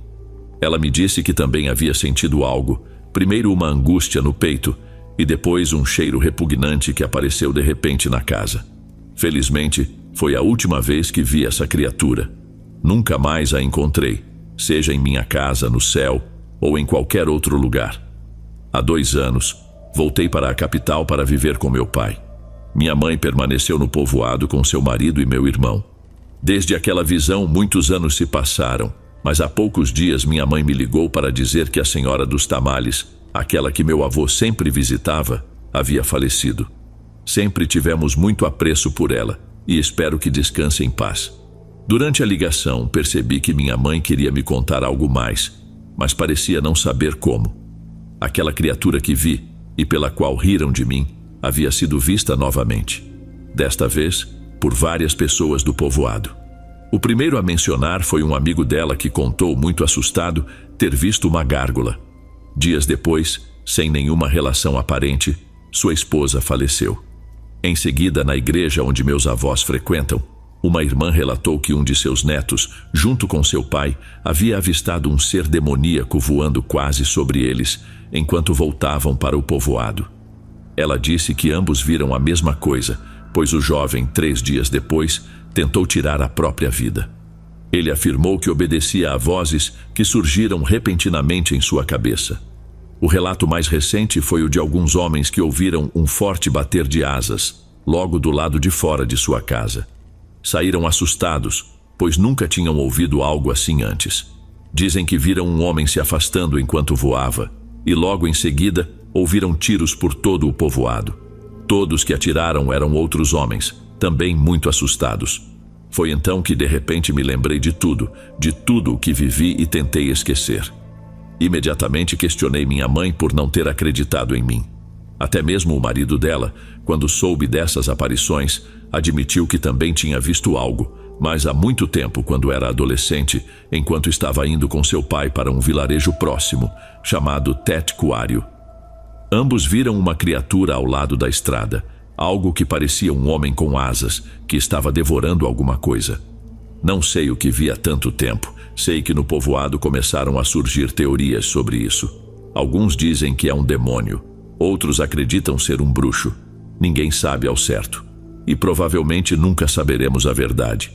Ela me disse que também havia sentido algo, primeiro uma angústia no peito e depois um cheiro repugnante que apareceu de repente na casa. Felizmente, foi a última vez que vi essa criatura. Nunca mais a encontrei, seja em minha casa, no céu ou em qualquer outro lugar. Há 2 anos, voltei para a capital para viver com meu pai. Minha mãe permaneceu no povoado com seu marido e meu irmão. Desde aquela visão, muitos anos se passaram, mas há poucos dias minha mãe me ligou para dizer que a senhora dos tamales, aquela que meu avô sempre visitava, havia falecido. Sempre tivemos muito apreço por ela e espero que descanse em paz. Durante a ligação, percebi que minha mãe queria me contar algo mais, mas parecia não saber como. Aquela criatura que vi e pela qual riram de mim havia sido vista novamente. Desta vez, por várias pessoas do povoado. O primeiro a mencionar foi um amigo dela que contou, muito assustado, ter visto uma gárgula. Dias depois, sem nenhuma relação aparente, sua esposa faleceu. Em seguida, na igreja onde meus avós frequentam, uma irmã relatou que um de seus netos, junto com seu pai, havia avistado um ser demoníaco voando quase sobre eles, enquanto voltavam para o povoado. Ela disse que ambos viram a mesma coisa, pois o jovem, 3 dias depois, tentou tirar a própria vida. Ele afirmou que obedecia a vozes que surgiram repentinamente em sua cabeça. O relato mais recente foi o de alguns homens que ouviram um forte bater de asas, logo do lado de fora de sua casa. Saíram assustados, pois nunca tinham ouvido algo assim antes. Dizem que viram um homem se afastando enquanto voava, e logo em seguida ouviram tiros por todo o povoado. Todos que atiraram eram outros homens, também muito assustados. Foi então que de repente me lembrei de tudo o que vivi e tentei esquecer. Imediatamente questionei minha mãe por não ter acreditado em mim. Até mesmo o marido dela, quando soube dessas aparições, admitiu que também tinha visto algo, mas há muito tempo, quando era adolescente, enquanto estava indo com seu pai para um vilarejo próximo, chamado Tetcuário. Ambos viram uma criatura ao lado da estrada, algo que parecia um homem com asas, que estava devorando alguma coisa. Não sei o que vi há tanto tempo. Sei que no povoado começaram a surgir teorias sobre isso. Alguns dizem que é um demônio, outros acreditam ser um bruxo. Ninguém sabe ao certo. E provavelmente nunca saberemos a verdade.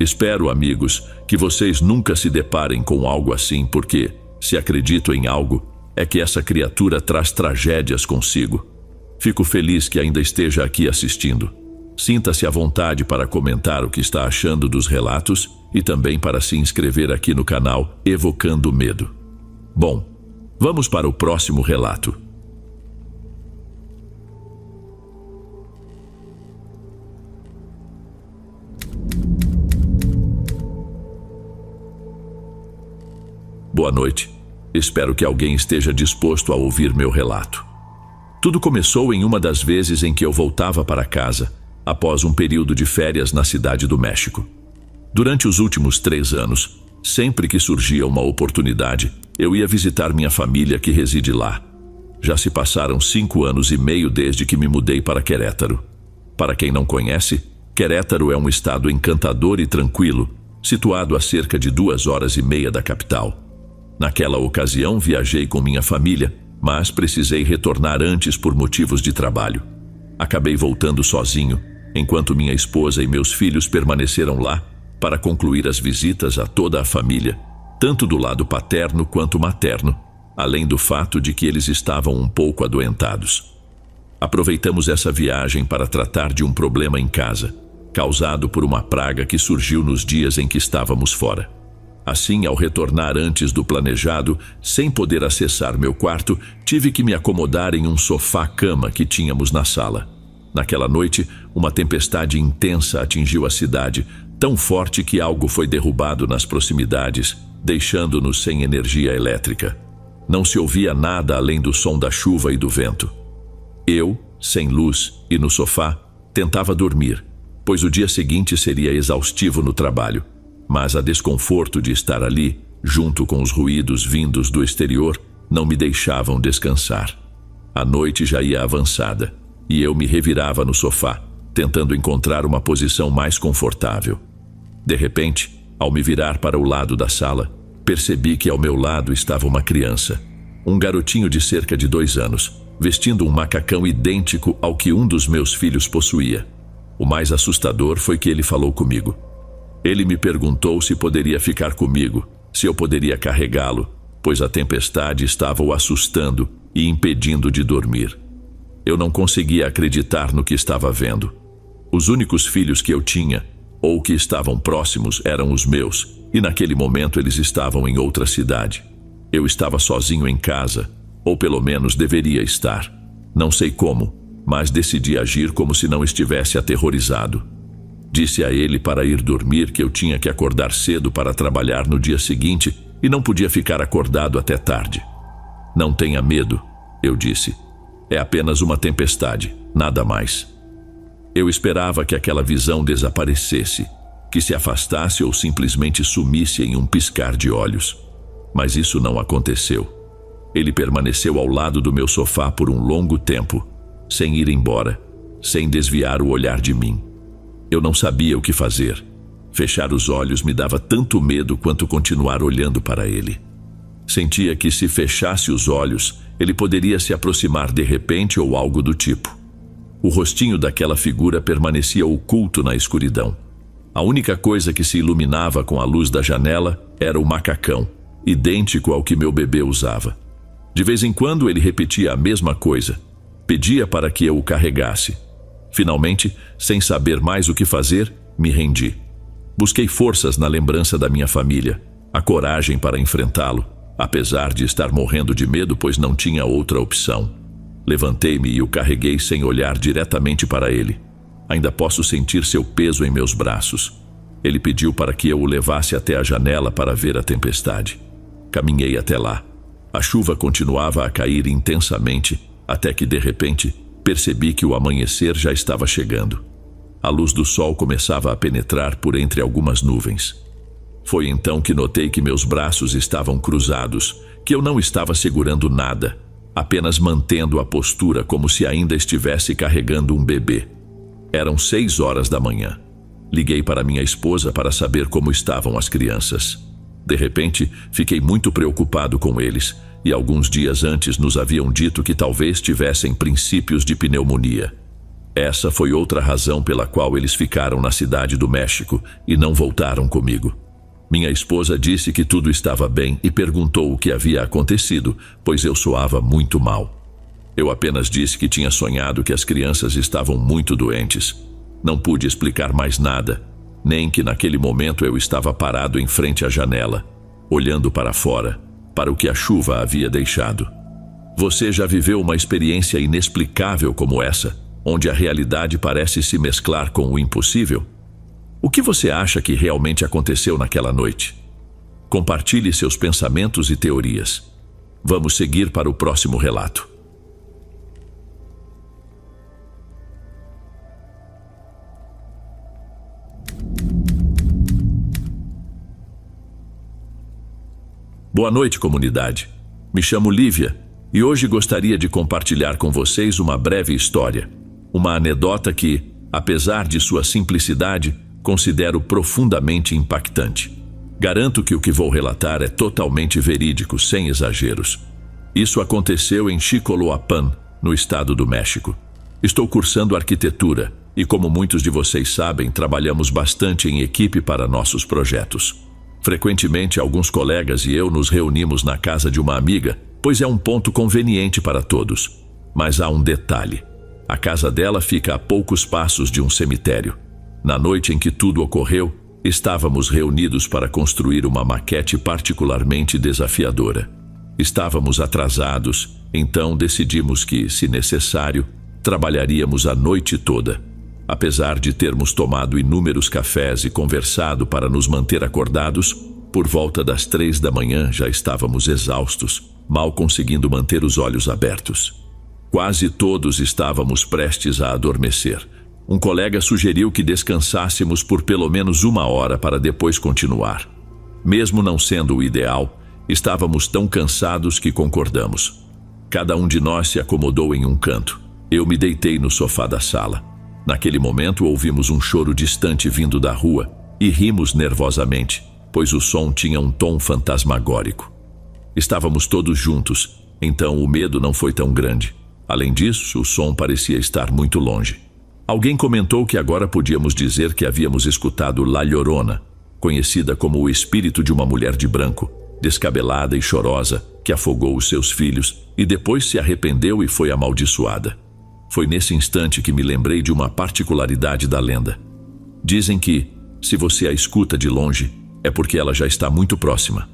Espero, amigos, que vocês nunca se deparem com algo assim, porque, se acredito em algo, é que essa criatura traz tragédias consigo. Fico feliz que ainda esteja aqui assistindo. Sinta-se à vontade para comentar o que está achando dos relatos e também para se inscrever aqui no canal Evocando Medo. Bom, vamos para o próximo relato. Boa noite. Espero que alguém esteja disposto a ouvir meu relato. Tudo começou em uma das vezes em que eu voltava para casa, após um período de férias na cidade do México. Durante os últimos 3 anos, sempre que surgia uma oportunidade, eu ia visitar minha família que reside lá. Já se passaram 5 anos e meio desde que me mudei para Querétaro. Para quem não conhece, Querétaro é um estado encantador e tranquilo, situado a cerca de 2 horas e meia da capital. Naquela ocasião viajei com minha família, mas precisei retornar antes por motivos de trabalho. Acabei voltando sozinho, enquanto minha esposa e meus filhos permaneceram lá para concluir as visitas a toda a família, tanto do lado paterno quanto materno, além do fato de que eles estavam um pouco adoentados. Aproveitamos essa viagem para tratar de um problema em casa, causado por uma praga que surgiu nos dias em que estávamos fora. Assim, ao retornar antes do planejado, sem poder acessar meu quarto, tive que me acomodar em um sofá-cama que tínhamos na sala. Naquela noite, uma tempestade intensa atingiu a cidade, tão forte que algo foi derrubado nas proximidades, deixando-nos sem energia elétrica. Não se ouvia nada além do som da chuva e do vento. Eu, sem luz e no sofá, tentava dormir, pois o dia seguinte seria exaustivo no trabalho. Mas a desconforto de estar ali, junto com os ruídos vindos do exterior, não me deixavam descansar. A noite já ia avançada, e eu me revirava no sofá, tentando encontrar uma posição mais confortável. De repente, ao me virar para o lado da sala, percebi que ao meu lado estava uma criança, um garotinho de cerca de 2 anos, vestindo um macacão idêntico ao que um dos meus filhos possuía. O mais assustador foi que ele falou comigo. Ele me perguntou se poderia ficar comigo, se eu poderia carregá-lo, pois a tempestade estava o assustando e impedindo de dormir. Eu não conseguia acreditar no que estava vendo. Os únicos filhos que eu tinha, ou que estavam próximos, eram os meus, e naquele momento eles estavam em outra cidade. Eu estava sozinho em casa, ou pelo menos deveria estar. Não sei como, mas decidi agir como se não estivesse aterrorizado. Disse a ele para ir dormir que eu tinha que acordar cedo para trabalhar no dia seguinte e não podia ficar acordado até tarde. Não tenha medo, eu disse. É apenas uma tempestade, nada mais. Eu esperava que aquela visão desaparecesse, que se afastasse ou simplesmente sumisse em um piscar de olhos. Mas isso não aconteceu. Ele permaneceu ao lado do meu sofá por um longo tempo, sem ir embora, sem desviar o olhar de mim. Eu não sabia o que fazer. Fechar os olhos me dava tanto medo quanto continuar olhando para ele. Sentia que se fechasse os olhos, ele poderia se aproximar de repente ou algo do tipo. O rostinho daquela figura permanecia oculto na escuridão. A única coisa que se iluminava com a luz da janela era o macacão, idêntico ao que meu bebê usava. De vez em quando ele repetia a mesma coisa. Pedia para que eu o carregasse. Finalmente, sem saber mais o que fazer, me rendi. Busquei forças na lembrança da minha família, a coragem para enfrentá-lo, apesar de estar morrendo de medo, pois não tinha outra opção. Levantei-me e o carreguei sem olhar diretamente para ele. Ainda posso sentir seu peso em meus braços. Ele pediu para que eu o levasse até a janela para ver a tempestade. Caminhei até lá. A chuva continuava a cair intensamente, até que, de repente, percebi que o amanhecer já estava chegando. A luz do sol começava a penetrar por entre algumas nuvens. Foi então que notei que meus braços estavam cruzados, que eu não estava segurando nada, apenas mantendo a postura como se ainda estivesse carregando um bebê. Eram 6 horas da manhã. Liguei para minha esposa para saber como estavam as crianças. De repente, fiquei muito preocupado com eles, e alguns dias antes nos haviam dito que talvez tivessem princípios de pneumonia. Essa foi outra razão pela qual eles ficaram na cidade do México e não voltaram comigo. Minha esposa disse que tudo estava bem e perguntou o que havia acontecido, pois eu soava muito mal. Eu apenas disse que tinha sonhado que as crianças estavam muito doentes. Não pude explicar mais nada, nem que naquele momento eu estava parado em frente à janela, olhando para fora, para o que a chuva havia deixado. Você já viveu uma experiência inexplicável como essa, onde a realidade parece se mesclar com o impossível? O que você acha que realmente aconteceu naquela noite? Compartilhe seus pensamentos e teorias. Vamos seguir para o próximo relato. Boa noite, comunidade. Me chamo Lívia e hoje gostaria de compartilhar com vocês uma breve história, uma anedota que, apesar de sua simplicidade, considero profundamente impactante. Garanto que o que vou relatar é totalmente verídico, sem exageros. Isso aconteceu em Xicoloapan, no estado do México. Estou cursando arquitetura e, como muitos de vocês sabem, trabalhamos bastante em equipe para nossos projetos. Frequentemente, alguns colegas e eu nos reunimos na casa de uma amiga, pois é um ponto conveniente para todos. Mas há um detalhe. A casa dela fica a poucos passos de um cemitério. Na noite em que tudo ocorreu, estávamos reunidos para construir uma maquete particularmente desafiadora. Estávamos atrasados, então decidimos que, se necessário, trabalharíamos a noite toda. Apesar de termos tomado inúmeros cafés e conversado para nos manter acordados, por volta das 3 da manhã já estávamos exaustos, mal conseguindo manter os olhos abertos. Quase todos estávamos prestes a adormecer. Um colega sugeriu que descansássemos por pelo menos 1 hora para depois continuar. Mesmo não sendo o ideal, estávamos tão cansados que concordamos. Cada um de nós se acomodou em um canto. Eu me deitei no sofá da sala. Naquele momento ouvimos um choro distante vindo da rua e rimos nervosamente, pois o som tinha um tom fantasmagórico. Estávamos todos juntos, então o medo não foi tão grande. Além disso, o som parecia estar muito longe. Alguém comentou que agora podíamos dizer que havíamos escutado La Llorona, conhecida como o espírito de uma mulher de branco, descabelada e chorosa, que afogou os seus filhos e depois se arrependeu e foi amaldiçoada. Foi nesse instante que me lembrei de uma particularidade da lenda. Dizem que, se você a escuta de longe, é porque ela já está muito próxima.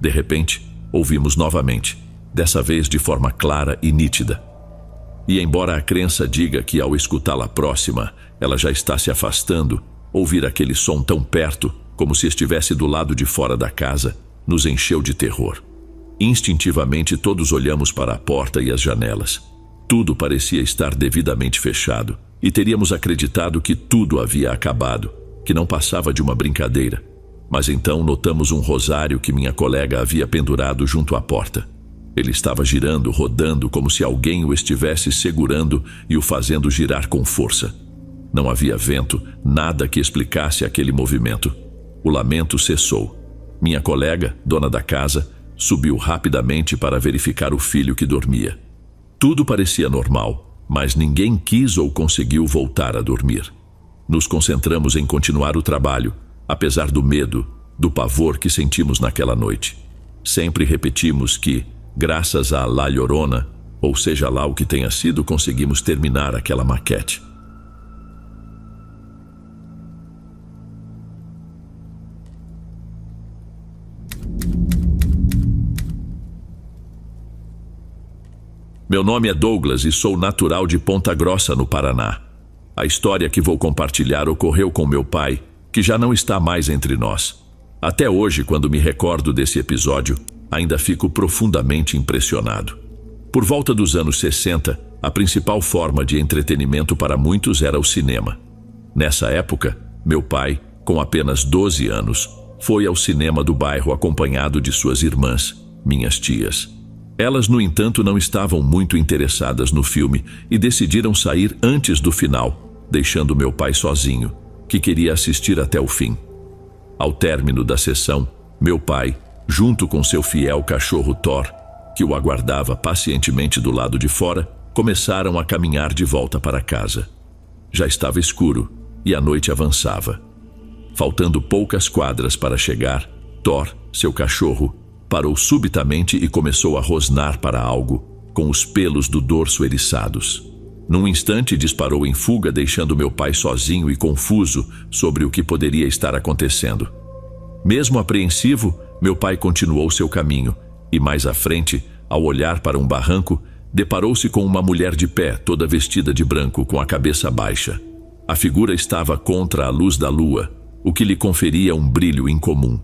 De repente, ouvimos novamente, dessa vez de forma clara e nítida. E embora a crença diga que ao escutá-la próxima, ela já está se afastando, ouvir aquele som tão perto, como se estivesse do lado de fora da casa, nos encheu de terror. Instintivamente todos olhamos para a porta e as janelas. Tudo parecia estar devidamente fechado, e teríamos acreditado que tudo havia acabado, que não passava de uma brincadeira. Mas então notamos um rosário que minha colega havia pendurado junto à porta. Ele estava girando, rodando, como se alguém o estivesse segurando e o fazendo girar com força. Não havia vento, nada que explicasse aquele movimento. O lamento cessou. Minha colega, dona da casa, subiu rapidamente para verificar o filho que dormia. Tudo parecia normal, mas ninguém quis ou conseguiu voltar a dormir. Nos concentramos em continuar o trabalho, apesar do medo, do pavor que sentimos naquela noite. Sempre repetimos que, graças a La Llorona, ou seja lá o que tenha sido, conseguimos terminar aquela maquete. Meu nome é Douglas e sou natural de Ponta Grossa, no Paraná. A história que vou compartilhar ocorreu com meu pai, que já não está mais entre nós. Até hoje, quando me recordo desse episódio, ainda fico profundamente impressionado. Por volta dos anos 60, a principal forma de entretenimento para muitos era o cinema. Nessa época, meu pai, com apenas 12 anos, foi ao cinema do bairro acompanhado de suas irmãs, minhas tias. Elas, no entanto, não estavam muito interessadas no filme e decidiram sair antes do final, deixando meu pai sozinho, que queria assistir até o fim. Ao término da sessão, meu pai, junto com seu fiel cachorro Thor, que o aguardava pacientemente do lado de fora, começaram a caminhar de volta para casa. Já estava escuro e a noite avançava. Faltando poucas quadras para chegar, Thor, seu cachorro, parou subitamente e começou a rosnar para algo, com os pelos do dorso eriçados. Num instante disparou em fuga, deixando meu pai sozinho e confuso sobre o que poderia estar acontecendo. Mesmo apreensivo, meu pai continuou seu caminho e mais à frente, ao olhar para um barranco, deparou-se com uma mulher de pé, toda vestida de branco, com a cabeça baixa. A figura estava contra a luz da lua, o que lhe conferia um brilho incomum.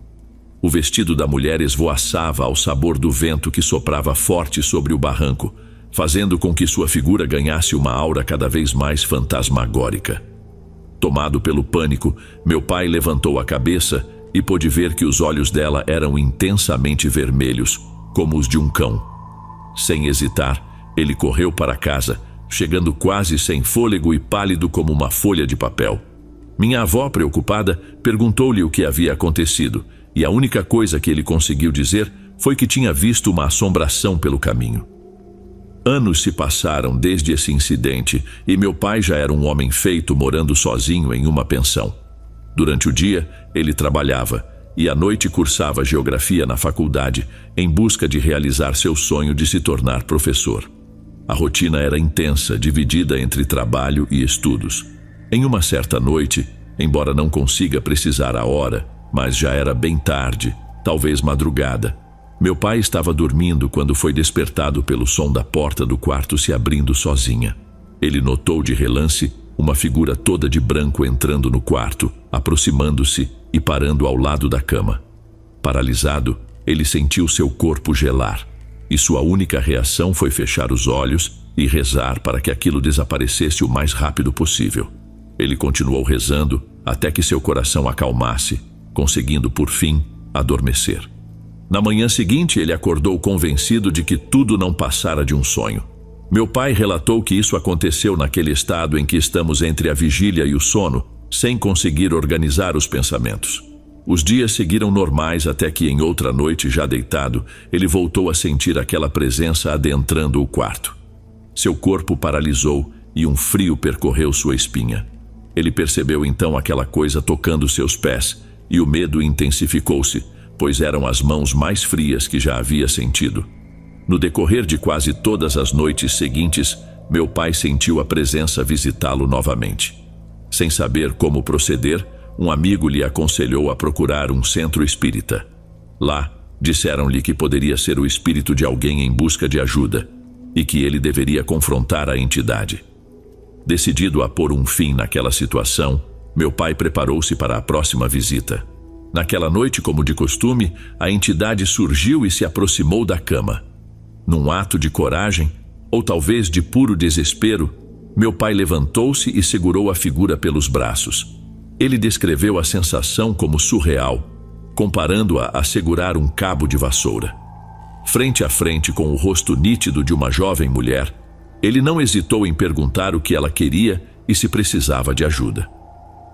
O vestido da mulher esvoaçava ao sabor do vento que soprava forte sobre o barranco, fazendo com que sua figura ganhasse uma aura cada vez mais fantasmagórica. Tomado pelo pânico, meu pai levantou a cabeça e pôde ver que os olhos dela eram intensamente vermelhos, como os de um cão. Sem hesitar, ele correu para casa, chegando quase sem fôlego e pálido como uma folha de papel. Minha avó, preocupada, perguntou-lhe o que havia acontecido, e a única coisa que ele conseguiu dizer foi que tinha visto uma assombração pelo caminho. Anos se passaram desde esse incidente e meu pai já era um homem feito, morando sozinho em uma pensão. Durante o dia, ele trabalhava e à noite cursava geografia na faculdade, em busca de realizar seu sonho de se tornar professor. A rotina era intensa, dividida entre trabalho e estudos. Em uma certa noite, embora não consiga precisar a hora, mas já era bem tarde, talvez madrugada, meu pai estava dormindo quando foi despertado pelo som da porta do quarto se abrindo sozinha. Ele notou de relance uma figura toda de branco entrando no quarto, aproximando-se e parando ao lado da cama. Paralisado, ele sentiu seu corpo gelar, e sua única reação foi fechar os olhos e rezar para que aquilo desaparecesse o mais rápido possível. Ele continuou rezando até que seu coração acalmasse, conseguindo, por fim, adormecer. Na manhã seguinte, ele acordou convencido de que tudo não passara de um sonho. Meu pai relatou que isso aconteceu naquele estado em que estamos entre a vigília e o sono, sem conseguir organizar os pensamentos. Os dias seguiram normais até que, em outra noite, já deitado, ele voltou a sentir aquela presença adentrando o quarto. Seu corpo paralisou e um frio percorreu sua espinha. Ele percebeu então aquela coisa tocando seus pés, e o medo intensificou-se, pois eram as mãos mais frias que já havia sentido. No decorrer de quase todas as noites seguintes, meu pai sentiu a presença visitá-lo novamente. Sem saber como proceder, um amigo lhe aconselhou a procurar um centro espírita. Lá, disseram-lhe que poderia ser o espírito de alguém em busca de ajuda, e que ele deveria confrontar a entidade. Decidido a pôr um fim naquela situação, meu pai preparou-se para a próxima visita. Naquela noite, como de costume, a entidade surgiu e se aproximou da cama. Num ato de coragem, ou talvez de puro desespero, meu pai levantou-se e segurou a figura pelos braços. Ele descreveu a sensação como surreal, comparando-a a segurar um cabo de vassoura. Frente a frente com o rosto nítido de uma jovem mulher, ele não hesitou em perguntar o que ela queria e se precisava de ajuda.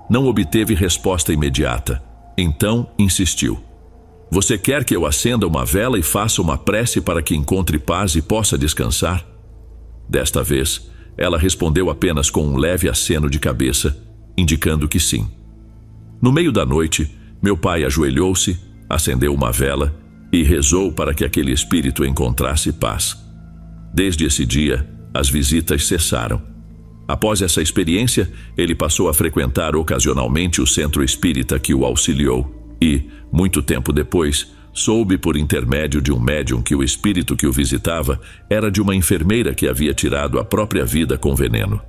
Não obteve resposta imediata, então insistiu. Você quer que eu acenda uma vela e faça uma prece para que encontre paz e possa descansar? Desta vez, ela respondeu apenas com um leve aceno de cabeça, indicando que sim. No meio da noite, meu pai ajoelhou-se, acendeu uma vela e rezou para que aquele espírito encontrasse paz. Desde esse dia, as visitas cessaram. Após essa experiência, ele passou a frequentar ocasionalmente o centro espírita que o auxiliou e, muito tempo depois, soube por intermédio de um médium que o espírito que o visitava era de uma enfermeira que havia tirado a própria vida com veneno.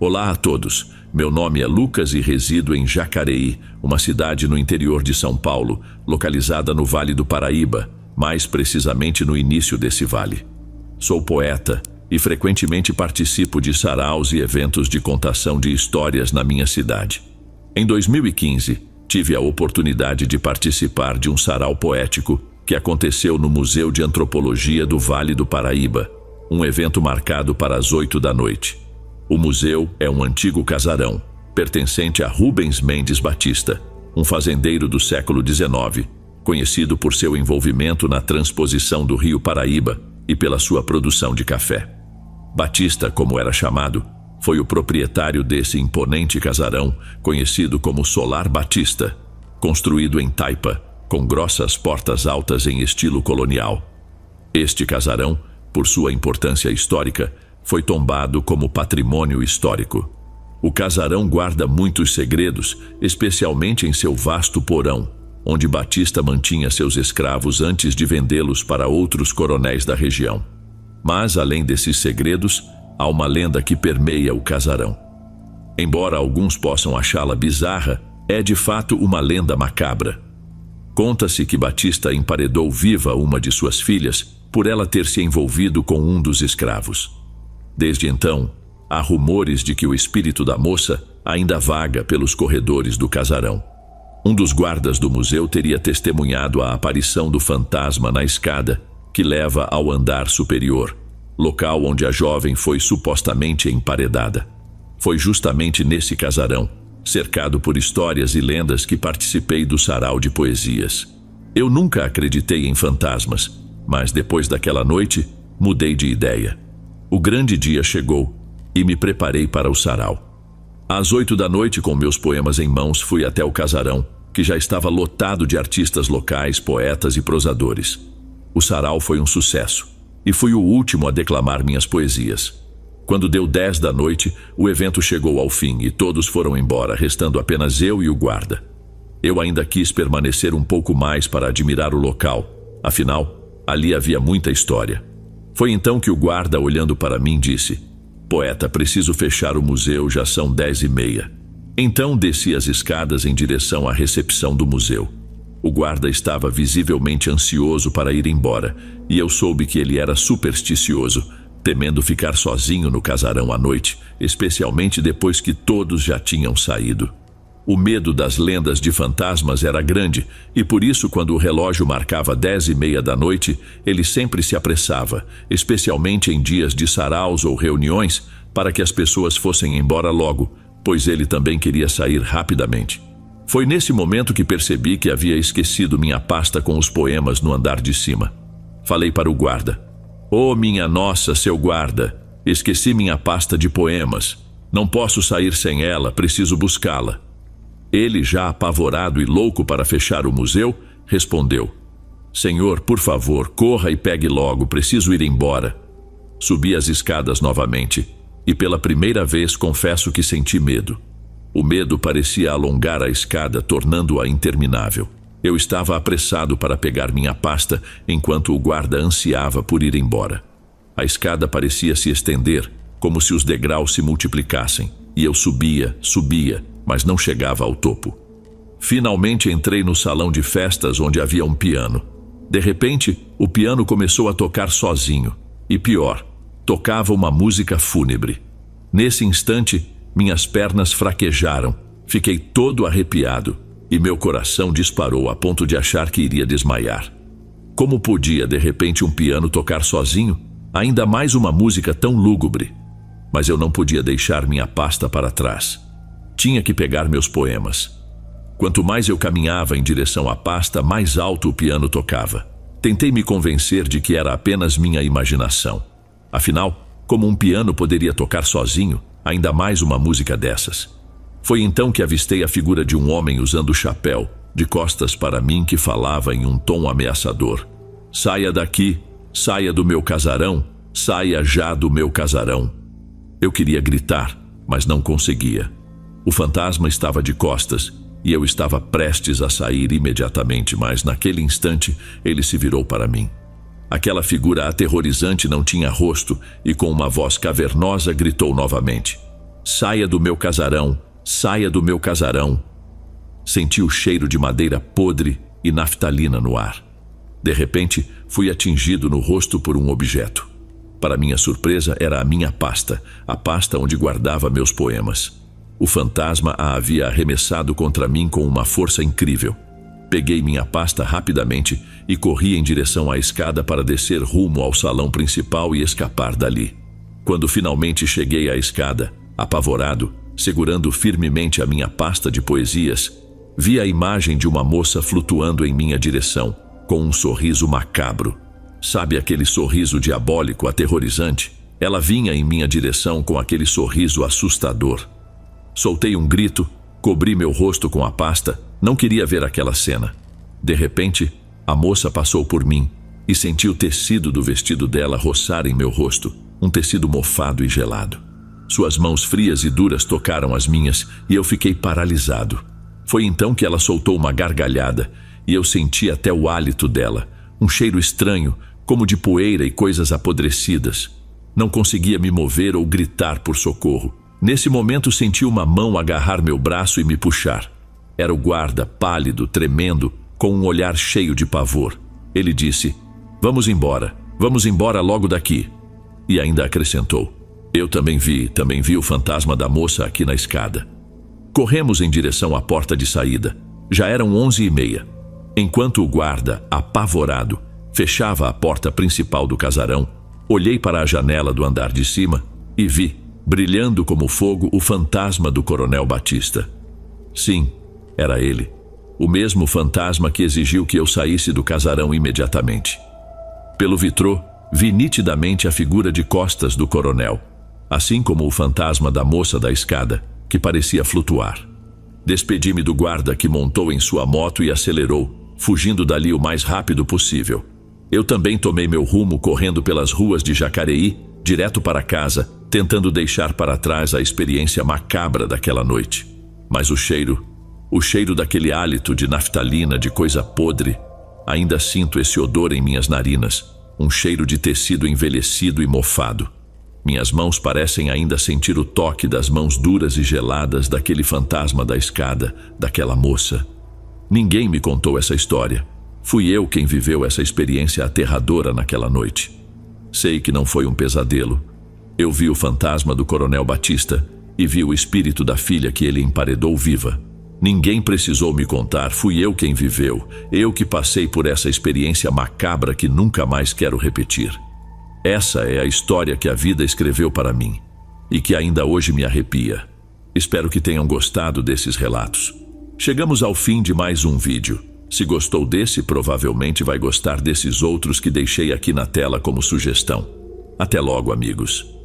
Olá a todos, meu nome é Lucas e resido em Jacareí, uma cidade no interior de São Paulo, localizada no Vale do Paraíba, mais precisamente no início desse vale. Sou poeta e frequentemente participo de saraus e eventos de contação de histórias na minha cidade. Em 2015, tive a oportunidade de participar de um sarau poético que aconteceu no Museu de Antropologia do Vale do Paraíba, um evento marcado para as 8 da noite. O museu é um antigo casarão, pertencente a Rubens Mendes Batista, um fazendeiro do século XIX, conhecido por seu envolvimento na transposição do Rio Paraíba e pela sua produção de café. Batista, como era chamado, foi o proprietário desse imponente casarão, conhecido como Solar Batista, construído em taipa, com grossas portas altas em estilo colonial. Este casarão, por sua importância histórica, foi tombado como patrimônio histórico. O casarão guarda muitos segredos, especialmente em seu vasto porão, onde Batista mantinha seus escravos antes de vendê-los para outros coronéis da região. Mas, além desses segredos, há uma lenda que permeia o casarão. Embora alguns possam achá-la bizarra, é de fato uma lenda macabra. Conta-se que Batista emparedou viva uma de suas filhas por ela ter se envolvido com um dos escravos. Desde então, há rumores de que o espírito da moça ainda vaga pelos corredores do casarão. Um dos guardas do museu teria testemunhado a aparição do fantasma na escada que leva ao andar superior, local onde a jovem foi supostamente emparedada. Foi justamente nesse casarão, cercado por histórias e lendas, que participei do sarau de poesias. Eu nunca acreditei em fantasmas, mas depois daquela noite, mudei de ideia. O grande dia chegou e me preparei para o sarau. Às 8 da noite, com meus poemas em mãos, fui até o casarão, que já estava lotado de artistas locais, poetas e prosadores. O sarau foi um sucesso, e fui o último a declamar minhas poesias. Quando deu 10 da noite, o evento chegou ao fim e todos foram embora, restando apenas eu e o guarda. Eu ainda quis permanecer um pouco mais para admirar o local, afinal, ali havia muita história. Foi então que o guarda, olhando para mim, disse: "Poeta, preciso fechar o museu, já são 10h30. Então desci as escadas em direção à recepção do museu. O guarda estava visivelmente ansioso para ir embora, e eu soube que ele era supersticioso, temendo ficar sozinho no casarão à noite, especialmente depois que todos já tinham saído. O medo das lendas de fantasmas era grande, e por isso, quando o relógio marcava 10h30 da noite, ele sempre se apressava, especialmente em dias de saraus ou reuniões, para que as pessoas fossem embora logo, pois ele também queria sair rapidamente. Foi nesse momento que percebi que havia esquecido minha pasta com os poemas no andar de cima. Falei para o guarda: "Oh, minha nossa, seu guarda, esqueci minha pasta de poemas. Não posso sair sem ela, preciso buscá-la." Ele, já apavorado e louco para fechar o museu, respondeu: "Senhor, por favor, corra e pegue logo, preciso ir embora." Subi as escadas novamente, e pela primeira vez confesso que senti medo. O medo parecia alongar a escada, tornando-a interminável. Eu estava apressado para pegar minha pasta enquanto o guarda ansiava por ir embora. A escada parecia se estender, como se os degraus se multiplicassem, e eu subia, mas não chegava ao topo. Finalmente entrei no salão de festas onde havia um piano. De repente, o piano começou a tocar sozinho, e pior, tocava uma música fúnebre. Nesse instante, minhas pernas fraquejaram, fiquei todo arrepiado, e meu coração disparou a ponto de achar que iria desmaiar. Como podia, de repente, um piano tocar sozinho, ainda mais uma música tão lúgubre? Mas eu não podia deixar minha pasta para trás. Tinha que pegar meus poemas. Quanto mais eu caminhava em direção à pasta, mais alto o piano tocava. Tentei me convencer de que era apenas minha imaginação. Afinal, como um piano poderia tocar sozinho, ainda mais uma música dessas? Foi então que avistei a figura de um homem usando chapéu, de costas para mim, que falava em um tom ameaçador. Saia daqui, saia do meu casarão, saia já do meu casarão. Eu queria gritar, mas não conseguia. O fantasma estava de costas e eu estava prestes a sair imediatamente, mas naquele instante ele se virou para mim. Aquela figura aterrorizante não tinha rosto e com uma voz cavernosa gritou novamente: saia do meu casarão, saia do meu casarão. Senti o cheiro de madeira podre e naftalina no ar. De repente, fui atingido no rosto por um objeto. Para minha surpresa, era a minha pasta, a pasta onde guardava meus poemas. O fantasma a havia arremessado contra mim com uma força incrível. Peguei minha pasta rapidamente e corri em direção à escada para descer rumo ao salão principal e escapar dali. Quando finalmente cheguei à escada, apavorado, segurando firmemente a minha pasta de poesias, vi a imagem de uma moça flutuando em minha direção, com um sorriso macabro. Sabe aquele sorriso diabólico, aterrorizante? Ela vinha em minha direção com aquele sorriso assustador. Soltei um grito, cobri meu rosto com a pasta, não queria ver aquela cena. De repente, a moça passou por mim e senti o tecido do vestido dela roçar em meu rosto, um tecido mofado e gelado. Suas mãos frias e duras tocaram as minhas e eu fiquei paralisado. Foi então que ela soltou uma gargalhada e eu senti até o hálito dela, um cheiro estranho, como de poeira e coisas apodrecidas. Não conseguia me mover ou gritar por socorro. Nesse momento senti uma mão agarrar meu braço e me puxar. Era o guarda, pálido, tremendo, com um olhar cheio de pavor. Ele disse: vamos embora logo daqui. E ainda acrescentou: eu também vi o fantasma da moça aqui na escada. Corremos em direção à porta de saída. Já eram 11h30. Enquanto o guarda, apavorado, fechava a porta principal do casarão, olhei para a janela do andar de cima e vi, brilhando como fogo, o fantasma do Coronel Batista. Sim, era ele. O mesmo fantasma que exigiu que eu saísse do casarão imediatamente. Pelo vitrô, vi nitidamente a figura de costas do coronel, assim como o fantasma da moça da escada, que parecia flutuar. Despedi-me do guarda, que montou em sua moto e acelerou, fugindo dali o mais rápido possível. Eu também tomei meu rumo correndo pelas ruas de Jacareí, direto para casa, tentando deixar para trás a experiência macabra daquela noite. Mas o cheiro daquele hálito de naftalina, de coisa podre, ainda sinto esse odor em minhas narinas, um cheiro de tecido envelhecido e mofado. Minhas mãos parecem ainda sentir o toque das mãos duras e geladas daquele fantasma da escada, daquela moça. Ninguém me contou essa história. Fui eu quem viveu essa experiência aterradora naquela noite. Sei que não foi um pesadelo. Eu vi o fantasma do Coronel Batista e vi o espírito da filha que ele emparedou viva. Ninguém precisou me contar, fui eu quem viveu, eu que passei por essa experiência macabra que nunca mais quero repetir. Essa é a história que a vida escreveu para mim e que ainda hoje me arrepia. Espero que tenham gostado desses relatos. Chegamos ao fim de mais um vídeo. Se gostou desse, provavelmente vai gostar desses outros que deixei aqui na tela como sugestão. Até logo, amigos.